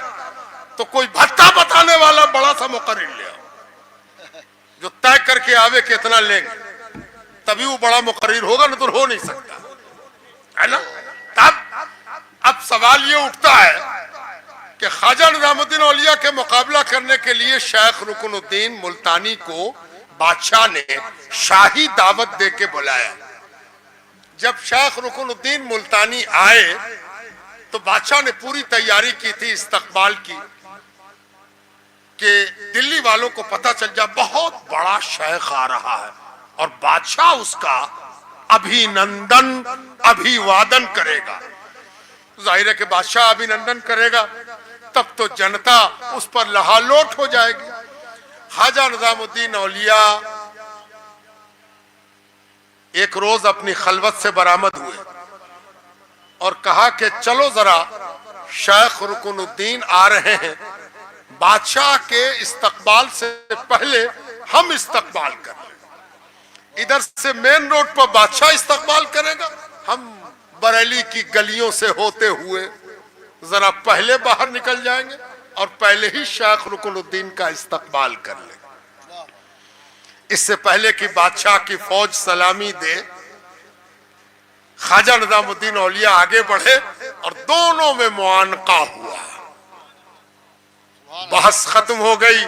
تو کوئی بھتا بتانے والا بڑا سا مقرر لے آؤ جو طے کر کے آوے کہ اتنا لیں گے, تبھی وہ بڑا مقرر ہوگا, نہ تو ہو نہیں سکتا, ہے نا. تب اب سوال یہ اٹھتا ہے کہ خواجہ نظام الدین اولیاء کے مقابلہ کرنے کے لیے شیخ رکن الدین ملتانی کو بادشاہ نے شاہی دعوت دے کے بلایا. جب شیخ رکن الدین ملتانی آئے تو بادشاہ نے پوری تیاری کی تھی استقبال کی کہ دلی والوں کو پتہ چل جائے بہت بڑا شیخ آ رہا ہے اور بادشاہ اس کا ابھی نندن ابھی وادن کرے گا. ظاہر ہے کہ بادشاہ ابھی نندن کرے گا تب تو جنتا اس پر لہالوٹ ہو جائے گی. خواجہ نظام الدین اولیاء ایک روز اپنی خلوت سے برآمد ہوئے اور کہا کہ چلو ذرا شیخ رکن الدین آ رہے ہیں, بادشاہ کے استقبال سے پہلے ہم استقبال کر لیں. ادھر سے مین روڈ پر بادشاہ استقبال کرے گا, ہم بریلی کی گلیوں سے ہوتے ہوئے ذرا پہلے باہر نکل جائیں گے اور پہلے ہی شیخ رکن الدین کا استقبال کر لیں. اس سے پہلے کہ بادشاہ کی فوج سلامی دے, خواجہ نظام الدین اولیاء آگے بڑھے اور دونوں میں معانقہ ہوا. بحث ختم ہو گئی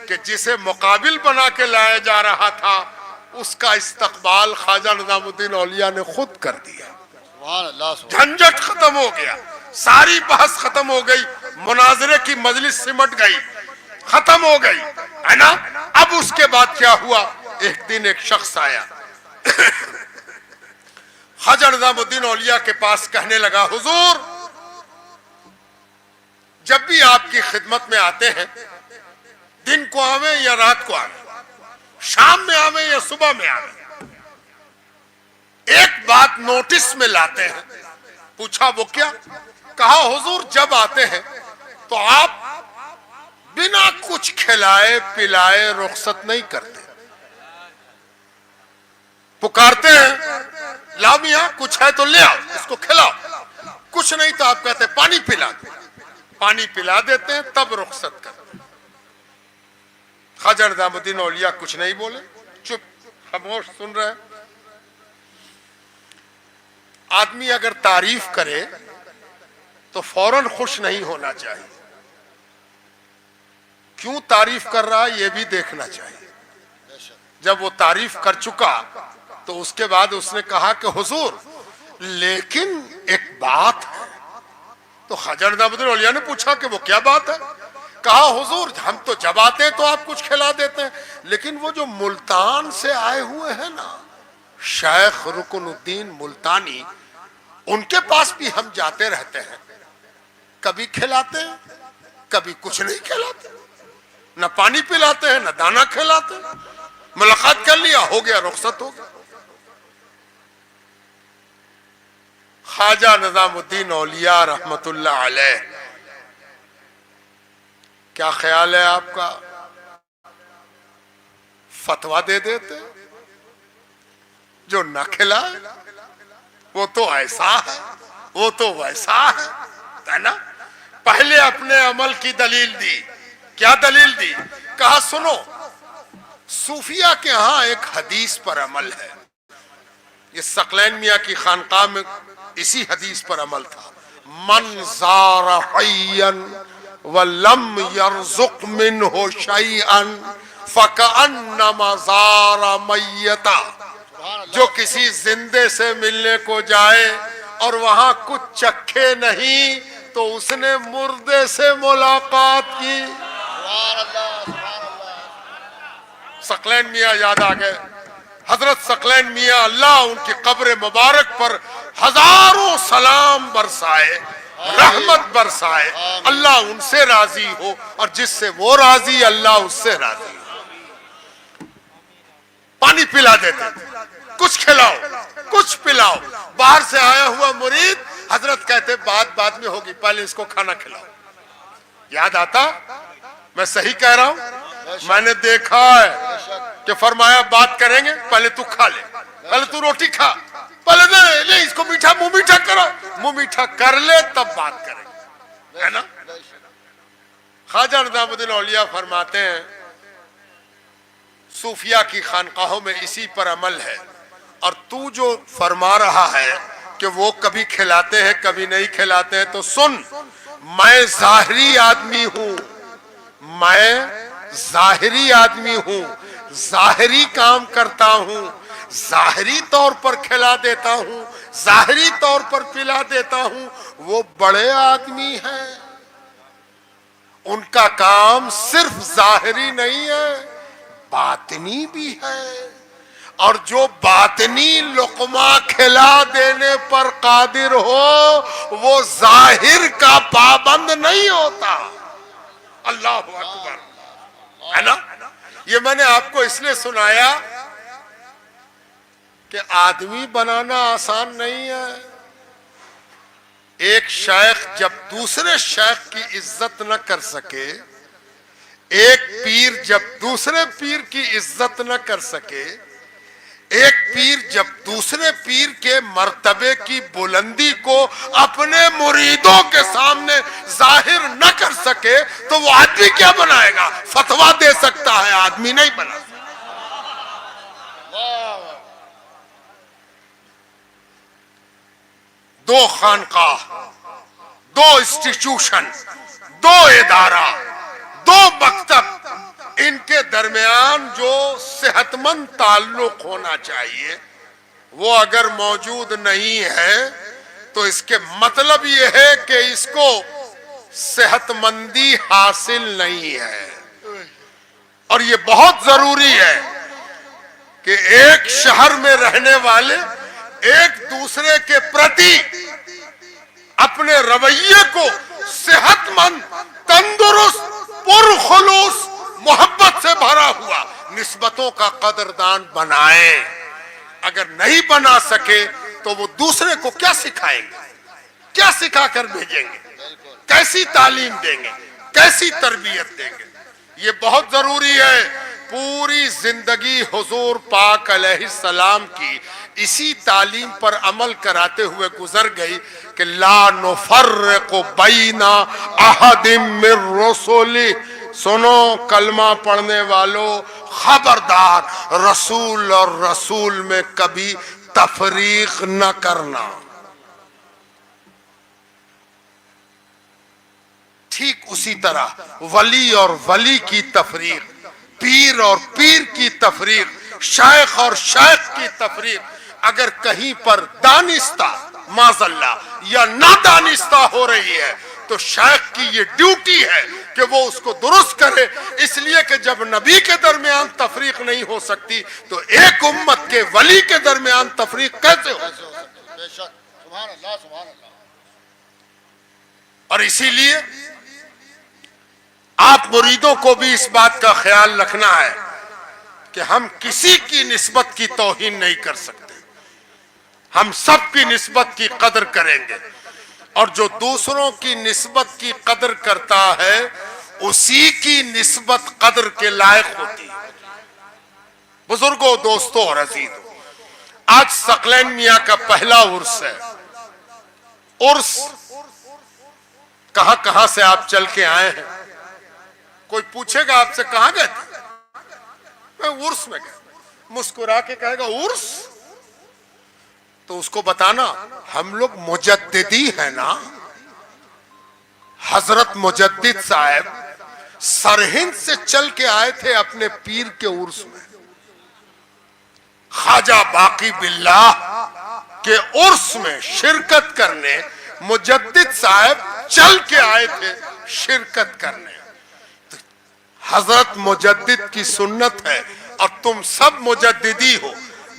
کہ جسے مقابل بنا کے لایا جا رہا تھا اس کا استقبال خواجہ نظام الدین اولیاء نے خود کر دیا. جھنجٹ ختم ہو گیا, ساری بحث ختم ہو گئی, مناظرے کی مجلس سمٹ گئی, ختم ہو گئی ہے نا. اب اس کے بعد کیا ہوا, ایک دن ایک شخص آیا خواجہ نظام الدین اولیاء کے پاس کہنے لگا حضور جب بھی آپ کی خدمت میں آتے ہیں دن کو آویں یا رات کو آویں, شام میں آویں یا صبح میں آویں, ایک بات نوٹس میں لاتے ہیں. پوچھا وہ کیا؟ کہا حضور جب آتے ہیں تو آپ بنا کچھ کھلائے پلائے رخصت نہیں کرتے, پکارتے ہیں لا میاں کچھ ہے تو لے آؤ اس کو کھلاؤ, کچھ نہیں تو آپ کہتے پانی پلا دیں, پانی پلا دیتے ہیں تب رخصت کرتے. خواجہ نظام الدین اولیاء کچھ نہیں بولے, چپ خاموش سن رہے. آدمی اگر تعریف کرے تو فوراً خوش نہیں ہونا چاہیے, کیوں تعریف کر رہا ہے یہ بھی دیکھنا چاہیے. جب وہ تعریف کر چکا تو اس کے بعد اس نے کہا کہ حضور لیکن ایک بات ہے. تو خواجہ نظام الدین اولیاء نے پوچھا کہ وہ کیا بات ہے؟ کہا حضور ہم تو جب آتے ہیں تو آپ کچھ کھلا دیتے ہیں, لیکن وہ جو ملتان سے آئے ہوئے ہیں نا شیخ رکن الدین ملتانی, ان کے پاس بھی ہم جاتے رہتے ہیں, کبھی کھلاتے ہیں کبھی کچھ نہیں کھلاتے, نہ پانی پلاتے ہیں نہ دانا کھلاتے ہیں. ملاقات کر لیا ہو گیا رخصت ہو گیا. خواجہ نظام الدین اولیاء رحمت اللہ علیہ, کیا خیال ہے آپ کا, فتویٰ دے دیتے جو نہ کھلائے وہ تو ایسا ہے وہ تو ویسا ہے نا. پہلے اپنے عمل کی دلیل دی. کیا دلیل دی؟ کہا سنو صوفیہ کے ہاں ایک حدیث پر عمل ہے, یہ ثقلین میاں کی خانقاہ میں اسی حدیث پر عمل تھا. من زار حیا ولم يرزق منه شيئا فكأنما زار میتا. جو کسی زندے سے ملنے کو جائے اور وہاں کچھ چکھے نہیں تو اس نے مردے سے ملاقات کی. ثقلین میاں یاد آ گئے. حضرت ثقلین میاں اللہ ان کی قبر مبارک پر ہزاروں سلام برسائے, رحمت برسائے. اللہ ان سے راضی ہو اور جس سے وہ راضی اللہ اس سے راضی ہو. پانی پلا دیتے, کچھ کھلاؤ کچھ پلاؤ. باہر سے آیا ہوا مرید حضرت کہتے بات میں ہوگی, پہلے اس کو کھانا کھلاؤ. یاد آتا میں صحیح کہہ رہا ہوں؟ میں نے دیکھا ہے کہ فرمایا بات کریں گے پہلے تو کھا لے, پہلے تو روٹی کھا, پہلے لے اس کو میٹھا منہ میٹھا کرو, منہ میٹھا کر لے تب بات کریں گے, ہے نا. خواجہ نظام الدین اولیاء فرماتے ہیں صوفیہ کی خانقاہوں میں اسی پر عمل ہے, اور تو جو فرما رہا ہے کہ وہ کبھی کھلاتے ہیں کبھی نہیں کھلاتے ہیں، تو سن، میں ظاہری آدمی ہوں، میں ظاہری آدمی ہوں، ظاہری کام کرتا ہوں، ظاہری طور پر کھلا دیتا ہوں، ظاہری طور پر پلا دیتا ہوں۔ وہ بڑے آدمی ہیں، ان کا کام صرف ظاہری نہیں ہے، باطنی بھی ہے، اور جو باطنی لقمہ کھلا دینے پر قادر ہو وہ ظاہر کا پابند نہیں ہوتا۔ اللہ اکبر، ہے نا؟ یہ میں نے آپ کو اس لیے سنایا کہ آدمی بنانا آسان نہیں ہے۔ ایک شیخ جب دوسرے شیخ کی عزت نہ کر سکے، ایک پیر جب دوسرے پیر کی عزت نہ کر سکے، ایک پیر جب دوسرے پیر کے مرتبے کی بلندی کو اپنے مریدوں کے سامنے ظاہر نہ کر سکے تو وہ آدمی کیا بنائے گا؟ فتویٰ دے سکتا ہے، آدمی نہیں بنا سکتا۔ دو خانقاہ، دو انسٹیٹیوشن، دو ادارہ، دو مکتب، ان کے درمیان جو صحت مند تعلق ہونا چاہیے وہ اگر موجود نہیں ہے تو اس کے مطلب یہ ہے کہ اس کو صحت مندی حاصل نہیں ہے۔ اور یہ بہت ضروری ہے کہ ایک شہر میں رہنے والے ایک دوسرے کے پرتی اپنے رویے کو صحت مند، تندرست، پرخلوص، محبت سے بھرا ہوا نسبتوں کا قدردان بنائیں۔ اگر نہیں بنا سکے تو وہ دوسرے کو کیا سکھائیں گے؟ کیا سکھا کر بھیجیں گے؟ کیسی تعلیم دیں گے؟ کیسی تربیت دیں گے؟ یہ بہت ضروری ہے۔ پوری زندگی حضور پاک علیہ السلام کی اسی تعلیم پر عمل کراتے ہوئے گزر گئی کہ لا نفرق بین احد من رسولی۔ سنو کلمہ پڑھنے والوں، خبردار، رسول اور رسول میں کبھی تفریق نہ کرنا۔ ٹھیک اسی طرح ولی اور ولی کی تفریق، پیر اور پیر کی تفریق، شیخ اور شیخ کی تفریق اگر کہیں پر دانستہ معاذ اللہ یا نادانستہ ہو رہی ہے تو شیخ کی یہ ڈیوٹی ہے کہ وہ اس کو درست کرے، اس لیے کہ جب نبی کے درمیان تفریق نہیں ہو سکتی تو ایک امت کے ولی کے درمیان تفریق کیسے ہو؟ بے شک، سبحان اللہ، سبحان اللہ۔ اور اسی لیے آپ مریدوں کو بھی اس بات کا خیال رکھنا ہے کہ ہم کسی کی نسبت کی توہین نہیں کر سکتے، ہم سب کی نسبت کی قدر کریں گے، اور جو دوسروں کی نسبت کی قدر کرتا ہے اسی کی نسبت قدر کے لائق ہوتی ہے۔ بزرگوں، دوستوں اور عزیزوں، آج ثقلین میاں کا پہلا عرس ہے۔ عرس کہاں کہاں سے آپ چل کے آئے ہیں؟ کوئی پوچھے گا آپ سے کہاں گئے تھے؟ میں عرس میں گیا، مسکرا کے کہے گا عرس، تو اس کو بتانا ہم لوگ مجددی ہیں نا۔ حضرت مجدد صاحب سرہند سے چل کے آئے تھے اپنے پیر کے عرس میں، خواجہ باقی باللہ کے عرس میں شرکت کرنے مجدد صاحب چل کے آئے تھے شرکت کرنے۔ حضرت مجدد کی سنت ہے اور تم سب مجددی ہو،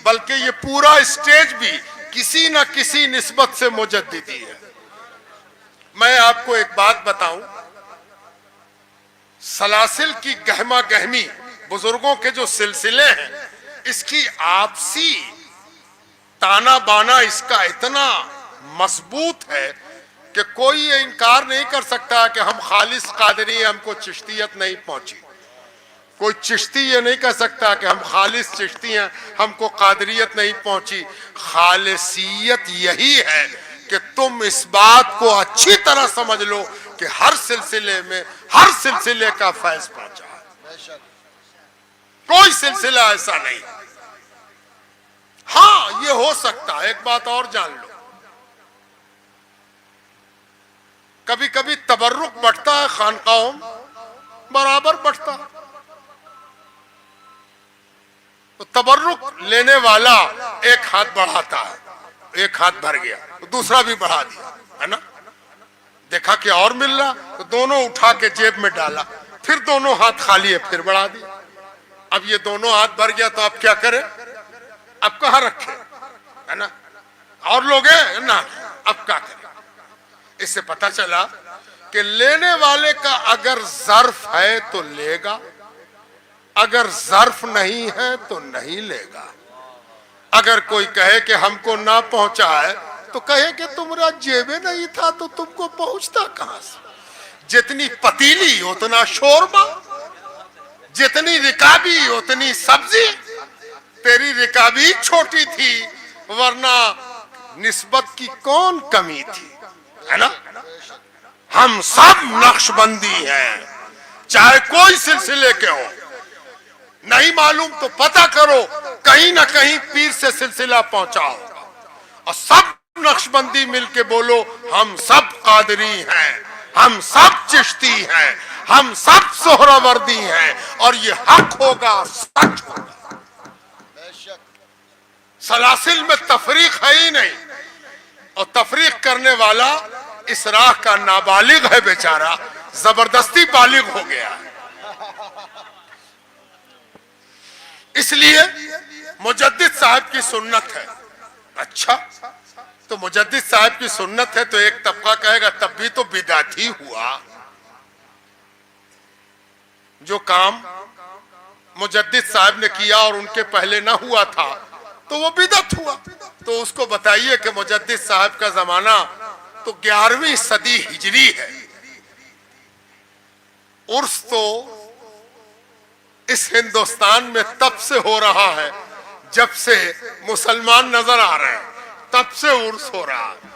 بلکہ یہ پورا اسٹیج بھی کسی نہ کسی نسبت سے مجددی ہے۔ میں آپ کو ایک بات بتاؤں، سلاسل کی گہما گہمی، بزرگوں کے جو سلسلے ہیں، اس کی آپسی تانا بانا اس کا اتنا مضبوط ہے کہ کوئی یہ انکار نہیں کر سکتا کہ ہم خالص قادری ہیں، ہم کو چشتیت نہیں پہنچی۔ کوئی چشتی یہ نہیں کہہ سکتا کہ ہم خالص چشتی ہیں، ہم کو قادریت نہیں پہنچی۔ خالصیت یہی ہے کہ تم اس بات کو اچھی طرح سمجھ لو کہ ہر سلسلے میں ہر سلسلے کا فیض پہنچا ہے، کوئی سلسلہ ایسا نہیں۔ ہاں یہ ہو سکتا ہے، ایک بات اور جان لو، کبھی کبھی تبرک بڑھتا ہے خانقاہوں میں، برابر بڑھتا ہے. تو تبرک لینے والا ایک ہاتھ بڑھاتا ہے، ایک ہاتھ بھر گیا دوسرا بھی بڑھا دیا، ہے نا. دیکھا کہ اور مل رہا تو دونوں اٹھا کے جیب میں ڈالا، پھر دونوں ہاتھ خالی ہے پھر بڑھا دیا. اب یہ دونوں ہاتھ بھر گیا تو اب کیا کرے؟ اب کہاں رکھے، ہے نا. اور لوگ ہیں نا، اب کیا کرے؟ اس سے پتہ چلا کہ لینے والے کا اگر ظرف ہے تو لے گا، اگر ظرف نہیں ہے تو نہیں لے گا. اگر کوئی کہے کہ ہم کو نہ پہنچا ہے تو کہے کہ تمہارا جیبے نہیں تھا تو تم کو پہنچتا کہاں سے. جتنی پتیلی اتنا شوربا، جتنی رکابی اتنی سبزی. تیری رکابی چھوٹی تھی ورنہ نسبت کی کون کمی تھی، ہے نا. ہم سب نقش بندی ہیں، چاہے کوئی سلسلے کے ہو. نہیں معلوم تو پتہ کرو، کہیں نہ کہیں پیر سے سلسلہ پہنچاؤ اور سب نقش بندی مل کے بولو ہم سب قادری ہیں، ہم سب چشتی ہیں، ہم سب سہروردی ہیں، اور یہ حق ہوگا، سچ ہوگا. سلاسل میں تفریق ہے ہی نہیں، اور تفریق کرنے والا اس راہ کا نابالغ ہے بیچارہ، زبردستی بالغ ہو گیا. اس لیے مجدد صاحب کی سنت ہے. اچھا تو مجدد صاحب کی سنت ہے تو ایک طبقہ کہے گا تب بھی تو بدعت ہی ہوا. جو کام مجدد صاحب نے کیا اور ان کے پہلے نہ ہوا تھا تو وہ بدعت ہوا. تو اس کو بتائیے کہ مجدد صاحب کا زمانہ تو 11ویں صدی ہجری ہے. عرس تو اس ہندوستان میں تب سے ہو رہا ہے جب سے مسلمان نظر آ رہے ہیں، تب سے عرس ہو رہا ہے.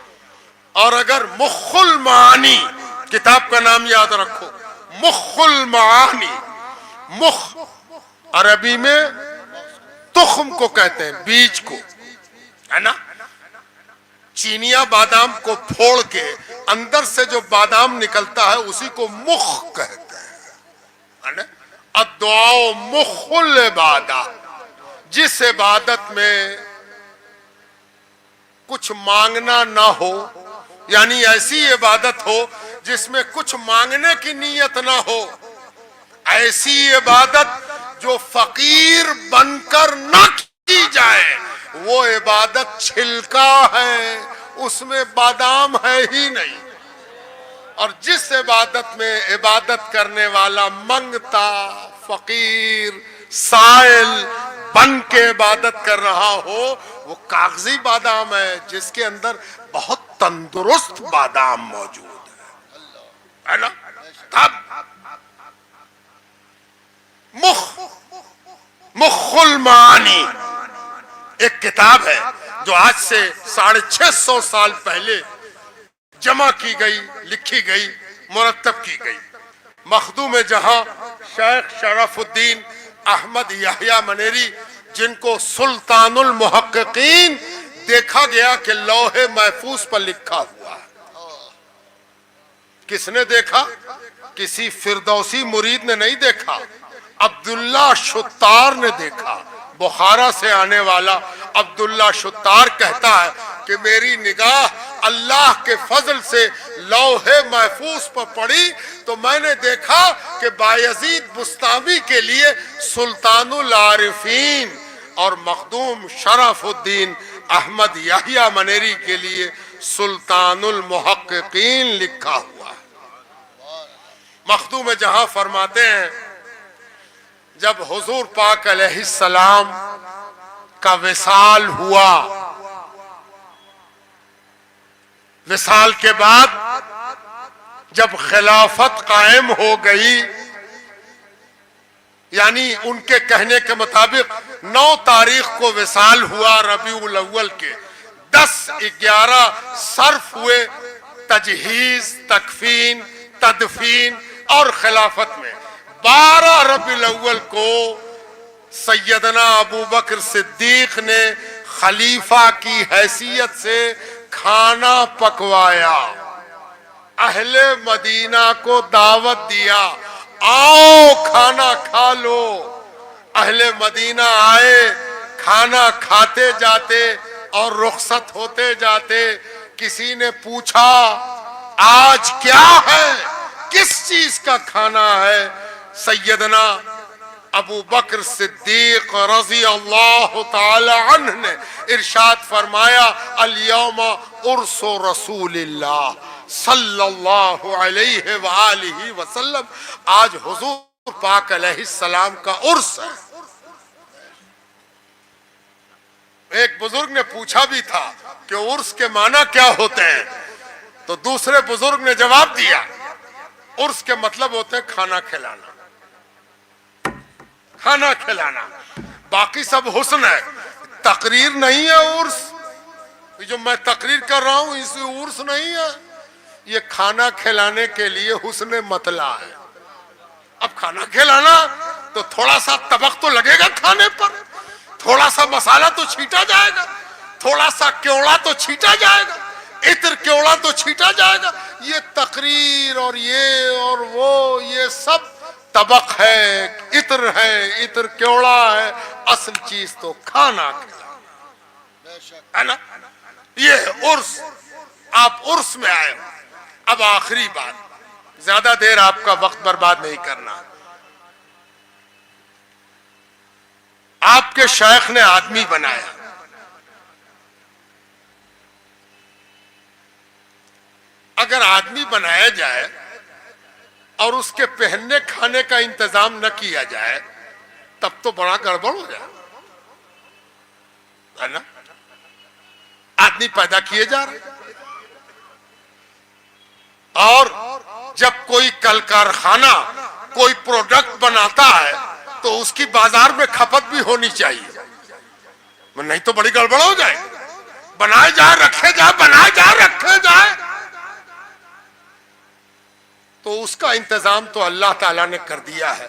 اور اگر مخ المعانی، کتاب کا نام یاد رکھو، مخ المعانی. مخ عربی میں تخم کو کہتے ہیں، بیج کو، ہے نا. چینیا بادام کو پھوڑ کے اندر سے جو بادام نکلتا ہے اسی کو مخ کہتے ہیں، ہے نا. الدعاء مخ العبادہ. جس عبادت میں کچھ مانگنا نہ ہو، یعنی ایسی عبادت ہو جس میں کچھ مانگنے کی نیت نہ ہو، ایسی عبادت جو فقیر بن کر نہ کی جائے، وہ عبادت چھلکا ہے، اس میں بادام ہے ہی نہیں. اور جس عبادت میں عبادت کرنے والا منگتا، فقیر، سائل بن کے عبادت کر رہا ہو، وہ کاغذی بادام ہے جس کے اندر بہت تندرست بادام موجود ہے نا. تب مخ المعانی ایک کتاب ہے جو آج سے 650 سال پہلے جمع کی گئی، لکھی گئی، مرتب کی گئی. مخدوم جہاں شیخ شرف الدین احمد یحییٰ منیری، جن کو سلطان المحققین دیکھا گیا کہ لوح محفوظ پر لکھا ہوا ہے. کس نے دیکھا؟ کسی فردوسی مرید نے نہیں دیکھا، عبداللہ شتار نے دیکھا. بخارا سے آنے والا عبداللہ شتار کہتا ہے کہ میری نگاہ اللہ کے فضل سے لوح محفوظ پر پڑی تو میں نے دیکھا کہ بایزید بستامی کے لیے سلطان العارفین اور مخدوم شرف الدین احمد یحییٰ منیری کے لیے سلطان المحققین لکھا ہوا. مخدوم جہاں فرماتے ہیں جب حضور پاک علیہ السلام کا وصال ہوا، وصال کے بعد جب خلافت قائم ہو گئی، یعنی ان کے کہنے کے مطابق 9 تاریخ کو وصال ہوا ربیع الاول کے، 10-11 صرف ہوئے تجہیز، تکفین، تدفین اور خلافت میں. 12 ربیع الاول کو سیدنا ابو بکر صدیق نے خلیفہ کی حیثیت سے کھانا پکوایا. اہل مدینہ کو دعوت دیا، آؤ کھانا کھا لو۔ اہل مدینہ آئے، کھانا کھاتے جاتے اور رخصت ہوتے جاتے۔ کسی نے پوچھا آج کیا ہے، کس چیز کا کھانا ہے؟ سیدنا ابو بکر صدیق رضی اللہ تعالی عنہ نے ارشاد فرمایا، الیوم عرس رسول اللہ صلی اللہ علیہ وآلہ وسلم، آج حضور پاک علیہ السلام کا عرس ہے۔ ایک بزرگ نے پوچھا بھی تھا کہ عرس کے معنی کیا ہوتے ہیں، تو دوسرے بزرگ نے جواب دیا، عرس کے مطلب ہوتے ہیں کھانا کھلانا، کھانا کھلانا، باقی سب حسن ہے، تقریر نہیں ہے عرس۔ جو میں تقریر کر رہا ہوں اس عرس نہیں ہے، یہ کھانا کھلانے کے لیے حسن مطلع ہے۔ اب کھانا کھلانا تو تھوڑا سا طبق تو لگے گا کھانے پر، تھوڑا سا مسالہ تو چھیٹا جائے گا، تھوڑا سا کیوڑا تو چھیٹا جائے گا، عطر کیوڑا تو چھیٹا جائے گا۔ یہ تقریر اور یہ اور وہ، یہ سب طبق ہے، عطر ہے، عطر کیوڑا ہے، اصل چیز تو کھانا ہے نا۔ یہ عرس، آپ عرس میں آئے ہو۔ اب آخری بات، زیادہ دیر آپ کا وقت برباد نہیں کرنا۔ آپ کے شیخ نے آدمی بنایا، اگر آدمی بنایا جائے اور اس کے پہننے کھانے کا انتظام نہ کیا جائے تب تو بڑا گڑبڑ ہو جائے، ہے نا۔ آدمی پیدا کیے جا رہے، اور جب کوئی کل کارخانہ کوئی پروڈکٹ بناتا ہے تو اس کی بازار میں کھپت بھی ہونی چاہیے، نہیں تو بڑی گڑبڑ ہو جائے۔ بنائے جائے، رکھے جائے، بنائے جائے، رکھے جائے، تو اس کا انتظام تو اللہ تعالیٰ نے کر دیا ہے،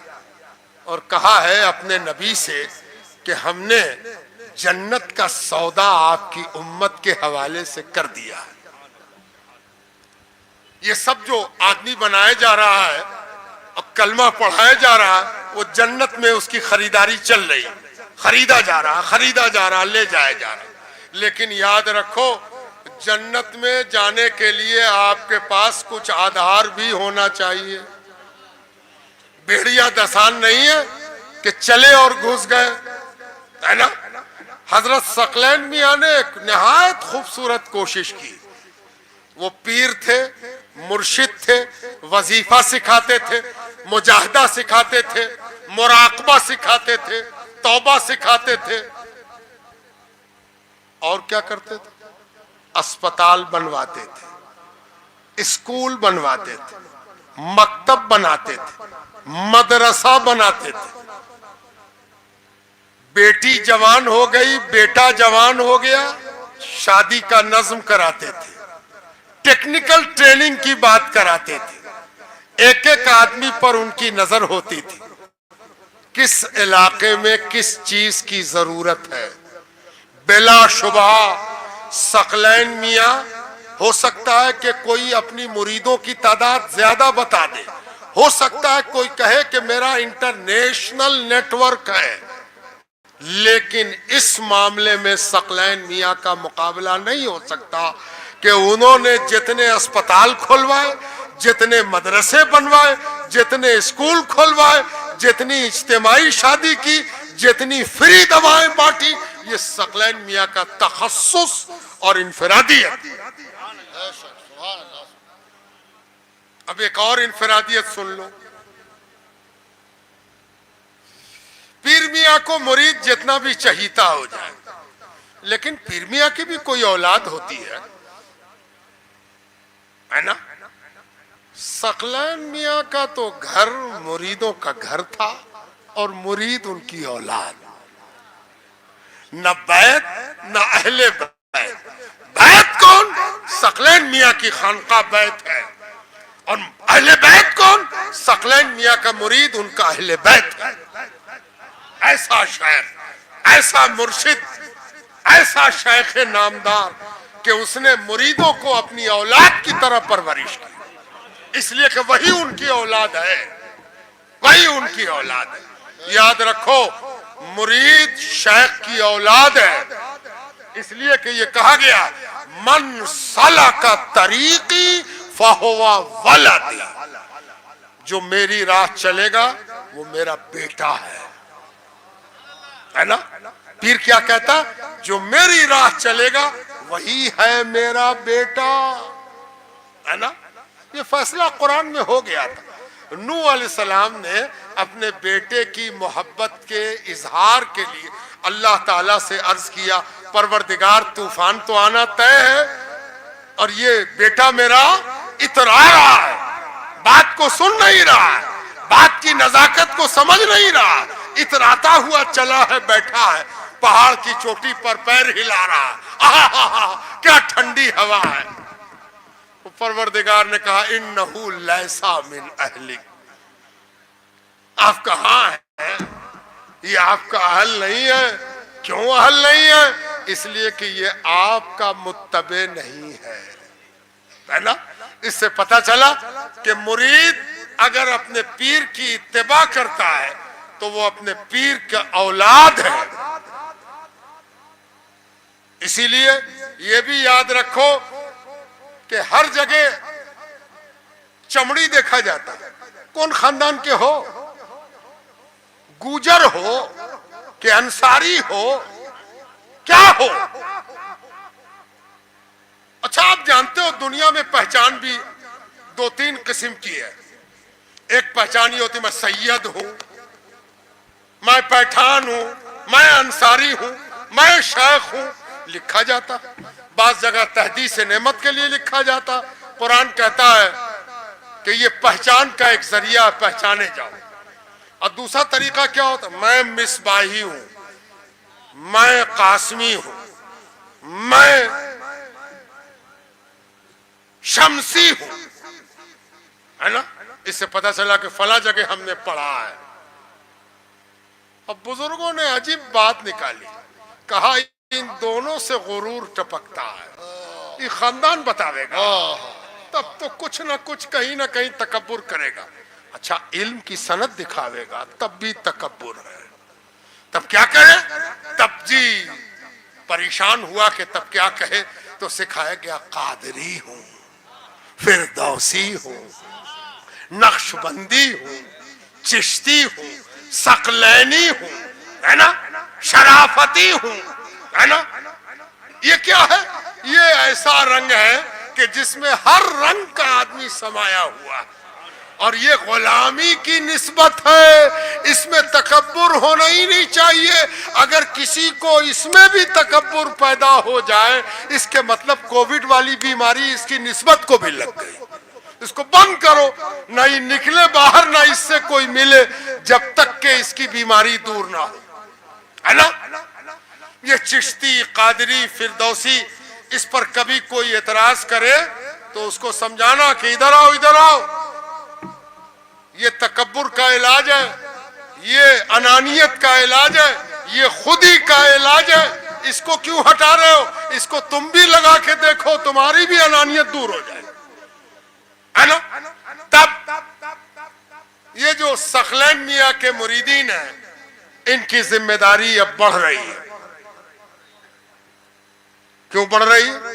اور کہا ہے اپنے نبی سے کہ ہم نے جنت کا سودا آپ کی امت کے حوالے سے کر دیا ہے۔ یہ سب جو آدمی بنایا جا رہا ہے اور کلمہ پڑھایا جا رہا ہے، وہ جنت میں اس کی خریداری چل رہی ہے، خریدا جا رہا، خریدا جا رہا، لے جایا جا رہا۔ لیکن یاد رکھو، جنت میں جانے کے لیے آپ کے پاس کچھ آدھار بھی ہونا چاہیے۔ بھیڑیا دسان نہیں ہے کہ چلے اور گھس گئے، ہے نا۔ حضرت ثقلین میاں نے ایک نہایت خوبصورت کوشش کی۔ وہ پیر تھے، مرشد تھے، وظیفہ سکھاتے تھے، مجاہدہ سکھاتے تھے، مراقبہ سکھاتے تھے، توبہ سکھاتے تھے، اور کیا کرتے تھے؟ اسپتال بنواتے تھے، اسکول بنواتے تھے، مکتب بناتے تھے، مدرسہ بناتے تھے۔ بیٹی جوان ہو گئی، بیٹا جوان ہو گیا، شادی کا نظم کراتے تھے، ٹیکنیکل ٹریننگ کی بات کراتے تھے۔ ایک ایک آدمی پر ان کی نظر ہوتی تھی، کس علاقے میں کس چیز کی ضرورت ہے۔ بلا شبہ ثقلین میاں، ہو سکتا ہے کہ کوئی اپنی مریدوں کی تعداد زیادہ بتا دے، ہو سکتا ہے کوئی کہے کہ میرا انٹرنیشنل نیٹ ورک ہے، لیکن اس معاملے میں ثقلین میاں کا مقابلہ نہیں ہو سکتا کہ انہوں نے جتنے اسپتال کھلوائے، جتنے مدرسے بنوائے، جتنے اسکول کھلوائے، جتنی اجتماعی شادی کی، جتنی فری دوائیں بانٹی، یہ ثقلین میاں کا تخصص اور انفرادیت۔ اب ایک اور انفرادیت سن لو، پیر میاں کو مرید جتنا بھی چہیتا ہو جائے، لیکن پیر میاں کی بھی کوئی اولاد ہوتی ہے نا۔ ثقلین میاں کا تو گھر مریدوں کا گھر تھا، اور مرید ان کی اولاد، نہ بیت نہ اہل بیت۔ بیت کون؟ ثقلین میاں کی خانقاہ بیت ہے، اور اہل بیت کون؟ ثقلین میاں کا مرید ان کا اہل بیت ہے۔ ایسا شیخ، ایسا مرشد، ایسا شیخ نامدار کہ اس نے مریدوں کو اپنی اولاد کی طرح پرورش کی۔ اس لیے کہ وہی ان کی اولاد ہے، وہی ان کی اولاد ہے۔ یاد رکھو مرید شیخ کی اولاد ہے، اس لیے کہ یہ کہا گیا من سلک طریقی فہو ولدی، جو میری راہ چلے گا وہ میرا بیٹا ہے نا؟ پیر کیا کہتا؟ جو میری راہ چلے گا وہی ہے میرا بیٹا، ہے نا؟ یہ فیصلہ قرآن میں ہو گیا تھا۔ نوح علیہ السلام نے اپنے بیٹے کی محبت کے اظہار کے لیے اللہ تعالیٰ سے عرض کیا پروردگار طوفان تو آنا طے ہے اور یہ بیٹا میرا اترا رہا ہے، بات کو سن نہیں رہا ہے، بات کی نزاکت کو سمجھ نہیں رہا، اتراتا ہوا چلا ہے، بیٹھا ہے پہاڑ کی چوٹی پر پیر ہلا رہا ہے، کیا ٹھنڈی ہوا ہے۔ پروردگار نے کہا انہو لیسا من اہلک، آپ کہاں ہیں؟ یہ آپ کا اہل نہیں ہے۔ کیوں اہل نہیں ہے؟ اس لیے کہ یہ آپ کا متبع نہیں ہے نا؟ اس سے پتا چلا کہ مرید اگر اپنے پیر کی اتباع کرتا ہے تو وہ اپنے پیر کا اولاد ہے۔ اسی لیے یہ بھی یاد رکھو کہ ہر جگہ چمڑی دیکھا جاتا ہے، کون خاندان کے ہو، گوجر ہو کہ انصاری ہو، کیا ہو۔ اچھا آپ جانتے ہو دنیا میں پہچان بھی دو تین قسم کی ہے۔ ایک پہچان یہ ہوتی میں سید ہوں، میں پٹھان ہوں، میں انصاری ہوں، میں شیخ ہوں، لکھا جاتا۔ بعض جگہ تحدیث نعمت کے لیے لکھا جاتا۔ قرآن کہتا ہے کہ یہ پہچان کا ایک ذریعہ، پہچانے جاؤ۔ اور دوسرا طریقہ کیا ہوتا؟ میں مصباحی ہوں، میں قاسمی ہوں، میں شمسی ہوں، ہے نا؟ اس سے پتہ چلا کہ فلاں جگہ ہم نے پڑھا ہے۔ اب بزرگوں نے عجیب بات نکالی، کہا ان دونوں سے غرور ٹپکتا ہے، یہ خاندان بتاوے گا تب تو کچھ نہ کچھ کہیں نہ کہیں تکبر کرے گا۔ اچھا علم کی سند دکھاوے گا تب بھی تکبر ہے، تب کیا کرے؟ تب جی پریشان ہوا کہ تب کیا کہے، تو سکھایا گیا قادری ہوں، فردوسی ہوں، نقش بندی ہوں، چشتی ہوں، ثقلینی ہوں، ہے نا؟ شرافتی ہوں، ہے نا؟ یہ کیا ہے؟ یہ ایسا رنگ ہے کہ جس میں ہر رنگ کا آدمی سمایا ہوا، اور یہ غلامی کی نسبت ہے، اس میں تکبر ہونا ہی نہیں چاہیے۔ اگر کسی کو اس میں بھی تکبر پیدا ہو جائے، اس کے مطلب کووڈ والی بیماری اس کی نسبت کو بھی لگ گئی۔ اس کو بند کرو، نہ ہی نکلے باہر، نہ اس سے کوئی ملے جب تک کہ اس کی بیماری دور نہ ہو، ہے نا؟ یہ چشتی، قادری، فردوسی، اس پر کبھی کوئی اعتراض کرے تو اس کو سمجھانا کہ ادھر آؤ، ادھر آؤ، یہ تکبر کا علاج ہے، یہ انانیت کا علاج ہے، یہ خودی کا علاج ہے۔ اس کو کیوں ہٹا رہے ہو؟ اس کو تم بھی لگا کے دیکھو، تمہاری بھی انانیت دور ہو جائے، ہے نا؟ تب یہ جو ثقلین میاں کے مریدین ہیں، ان کی ذمہ داری اب بڑھ رہی ہے۔ کیوں بڑھ رہی ہے؟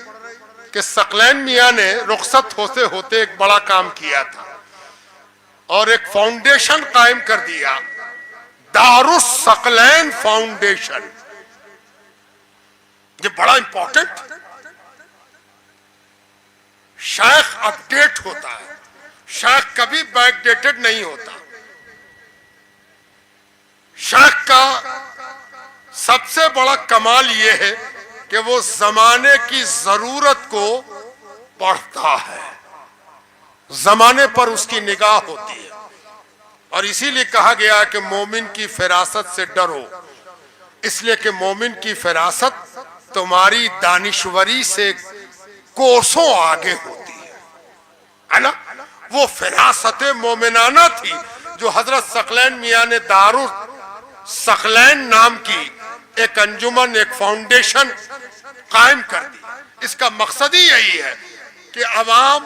کہ ثقلین میاں نے رخصت ہوتے ہوتے ایک بڑا کام کیا تھا اور ایک فاؤنڈیشن قائم کر دیا، دارالثقلین فاؤنڈیشن۔ یہ بڑا امپورٹنٹ، شیخ اپ ڈیٹ ہوتا ہے، شیخ کبھی بیک ڈیٹڈ نہیں ہوتا۔ شیخ کا سب سے بڑا کمال یہ ہے کہ وہ زمانے کی ضرورت کو پڑھتا ہے، زمانے پر اس کی نگاہ ہوتی ہے، اور اسی لیے کہا گیا کہ مومن کی فراست سے ڈرو، اس لیے کہ مومن کی فراست تمہاری دانشوری سے کوسوں آگے ہوتی ہے نا؟ وہ فراست مومنانہ تھی جو حضرت ثقلین میاں نے دارالثقلین نام کی ایک انجمن، ایک فاؤنڈیشن قائم کر دی۔ اس کا مقصد ہی یہی ہے کہ عوام،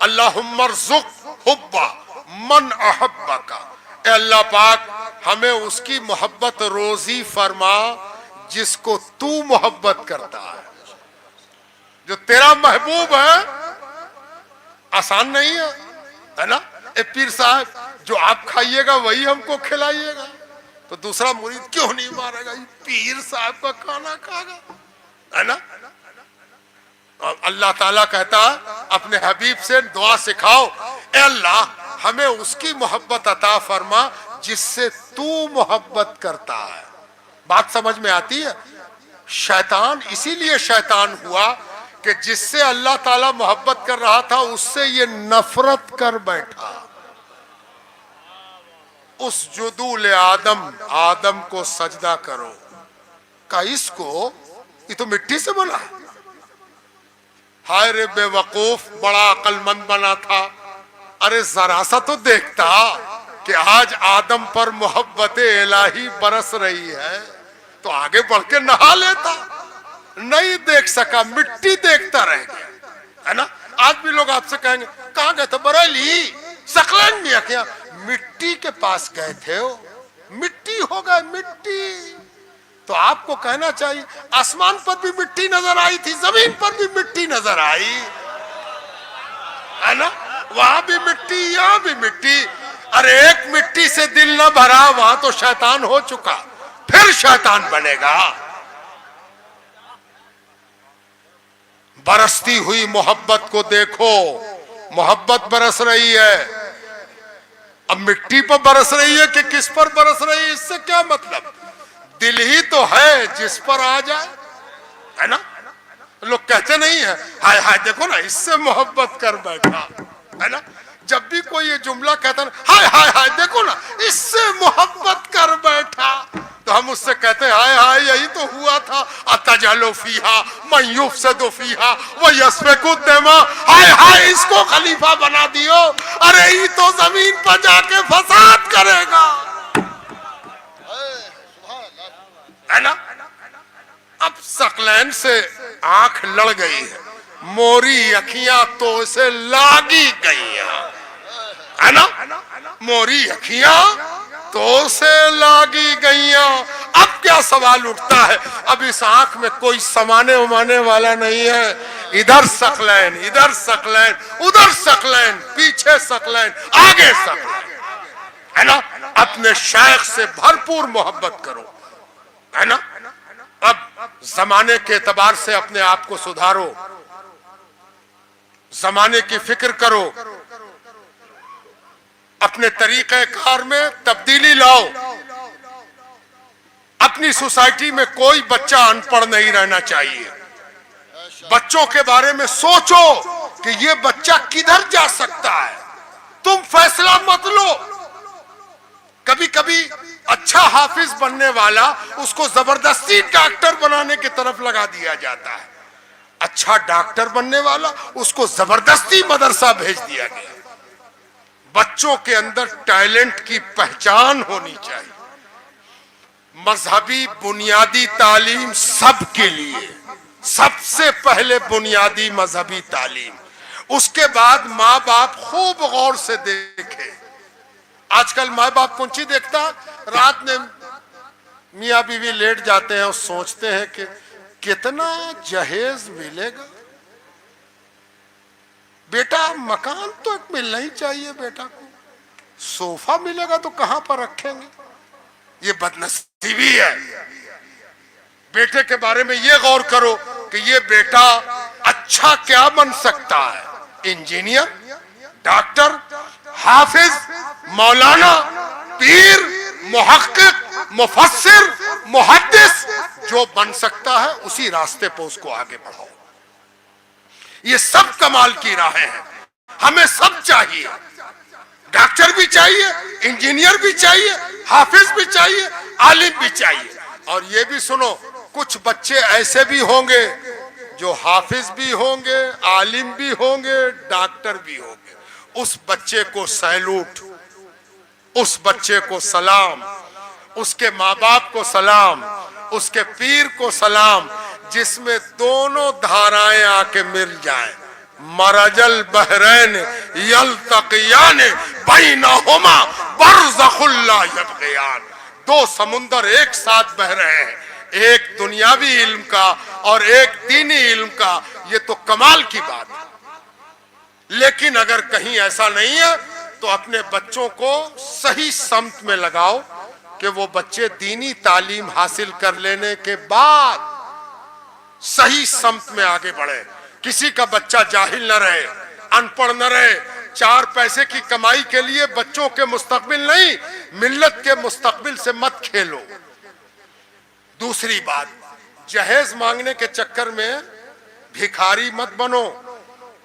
اللہم ارزق حب من احبک، اے اللہ پاک ہمیں اس کی محبت روزی فرما جس کو تو محبت کرتا ہے۔ جو تیرا محبوب ہے آسان نہیں ہے نا؟ اے پیر صاحب جو آپ کھائیے گا وہی ہم کو کھلائیے گا، تو دوسرا مرید کیوں نہیں مارے گا؟ پیر صاحب کا کھانا کھا گا، ہے نا؟ اور اللہ تعالیٰ کہتا اپنے حبیب سے دعا سکھاؤ، اے اللہ ہمیں اس کی محبت عطا فرما جس سے تو محبت کرتا ہے۔ بات سمجھ میں آتی ہے؟ شیطان اسی لیے شیطان ہوا کہ جس سے اللہ تعالیٰ محبت کر رہا تھا اس سے یہ نفرت کر بیٹھا۔ اسجدوا لآدم، آدم کو سجدہ کرو، کہ اس کو یہ تو مٹی سے بنا ہے۔ ہائے رے بے وقوف، بڑا عقل مند بنا تھا، ارے ذرا سا تو دیکھتا کہ آج آدم پر محبت الہی برس رہی ہے تو آگے بڑھ کے نہا لیتا۔ نہیں دیکھ سکا، مٹی دیکھتا رہ گیا، ہے نا؟ آج بھی لوگ آپ سے کہیں گے کہاں گئے تھے؟ بریلی، سکلین میں کیا مٹی کے پاس گئے تھے؟ ہو مٹی ہو گئے، مٹی۔ تو آپ کو کہنا چاہیے آسمان پر بھی مٹی نظر آئی تھی، زمین پر بھی مٹی نظر آئی، ہے نا؟ وہاں بھی مٹی، یہاں بھی مٹی۔ ارے ایک مٹی سے دل نہ بھرا، وہاں تو شیطان ہو چکا، پھر شیطان بنے گا۔ برستی ہوئی محبت کو دیکھو، محبت برس رہی ہے۔ اب مٹی پر برس رہی ہے کہ کس پر برس رہی ہے، اس سے کیا مطلب؟ دل ہی تو ہے جس پر آ جائے، ہے نا؟ لوگ کہتے نہیں ہیں ہائے ہائے دیکھو نا اس سے محبت کر بیٹھا، ہے نا؟ جب بھی کوئی یہ جملہ کہتا نا ہائے ہائے ہائے دیکھو نا اس سے محبت کر بیٹھا، تو ہم اس سے کہتے ہیں ہائے ہائے یہی تو ہوا تھا، اتجعل فیہا من یفسد فیہا ویسفک الدماء، ہائے ہائے اس کو خلیفہ بنا دیو، ارے یہ تو زمین پر جا کے فساد کرے گا، ہے نا؟ اب ثقلین سے آنکھ لڑ گئی ہے، موری اکھیاں تو سے لاگی گئی ہے نا؟ موری اکھیاں تو سے لاگی گئیاں۔ اب کیا سوال اٹھتا ہے؟ اب اس آنکھ میں کوئی سمانے ومانے والا نہیں ہے، ادھر ثقلین، ادھر ثقلین، ادھر ثقلین، پیچھے ثقلین، آگے ثقلین، ہے نا؟ اپنے شیخ سے بھرپور محبت کرو، ہے نا؟ اب زمانے کے اعتبار سے اپنے آپ کو سدھارو، زمانے کی فکر کرو، اپنے طریقہ کار میں تبدیلی لاؤ۔ اپنی سوسائٹی میں کوئی بچہ ان پڑھ نہیں رہنا چاہیے۔ بچوں کے بارے میں سوچو کہ یہ بچہ کدھر جا سکتا ہے، تم فیصلہ مت لو۔ کبھی کبھی اچھا حافظ بننے والا اس کو زبردستی ڈاکٹر بنانے کی طرف لگا دیا جاتا ہے، اچھا ڈاکٹر بننے والا اس کو زبردستی مدرسہ بھیج دیا گیا۔ بچوں کے اندر ٹیلنٹ کی پہچان ہونی چاہیے۔ مذہبی بنیادی تعلیم سب کے لیے، سب سے پہلے بنیادی مذہبی تعلیم، اس کے بعد ماں باپ خوب غور سے دیکھے۔ آج کل ماں باپ کونچی دیکھتا، رات میں میاں بیوی لیٹ جاتے ہیں اور سوچتے ہیں کہ کتنا جہیز ملے گا، بیٹا مکان تو ایک ملنا ہی چاہیے، بیٹا کو صوفہ ملے گا تو کہاں پر رکھیں گے۔ یہ بدنصیبی ہے۔ بیٹے کے بارے میں یہ غور کرو کہ یہ بیٹا اچھا کیا بن سکتا ہے، انجینئر، ڈاکٹر، حافظ، مولانا، پیر، محقق، مفسر، محدث، جو بن سکتا ہے اسی راستے پہ اس کو آگے بڑھاؤ۔ یہ سب کمال کی راہیں ہیں، ہمیں سب چاہیے، ڈاکٹر بھی چاہیے، انجینئر بھی چاہیے، حافظ بھی چاہیے، عالم بھی چاہیے۔ اور یہ بھی سنو، کچھ بچے ایسے بھی ہوں گے جو حافظ بھی ہوں گے، عالم بھی ہوں گے، ڈاکٹر بھی ہوں گے۔ اس بچے کو سیلوٹ، اس بچے کو سلام، اس کے ماں باپ کو سلام، اس کے پیر کو سلام، جس میں دونوں دھارائیں آ کے مل جائیں، مرجل بحرین یلتقیان بینہما برزخ لا یبغیان. دو سمندر ایک ساتھ بہ رہے ہیں، ایک دنیاوی علم کا اور ایک دینی علم کا. یہ تو کمال کی بات ہے. لیکن اگر کہیں ایسا نہیں ہے تو اپنے بچوں کو صحیح سمت میں لگاؤ کہ وہ بچے دینی تعلیم حاصل کر لینے کے بعد صحیح سمت میں آگے بڑھے. کسی کا بچہ جاہل نہ رہے، ان پڑھ نہ رہے. چار پیسے کی کمائی کے لیے بچوں کے مستقبل نہیں، ملت کے مستقبل سے مت کھیلو. دوسری بات، جہیز مانگنے کے چکر میں بھکاری مت بنو.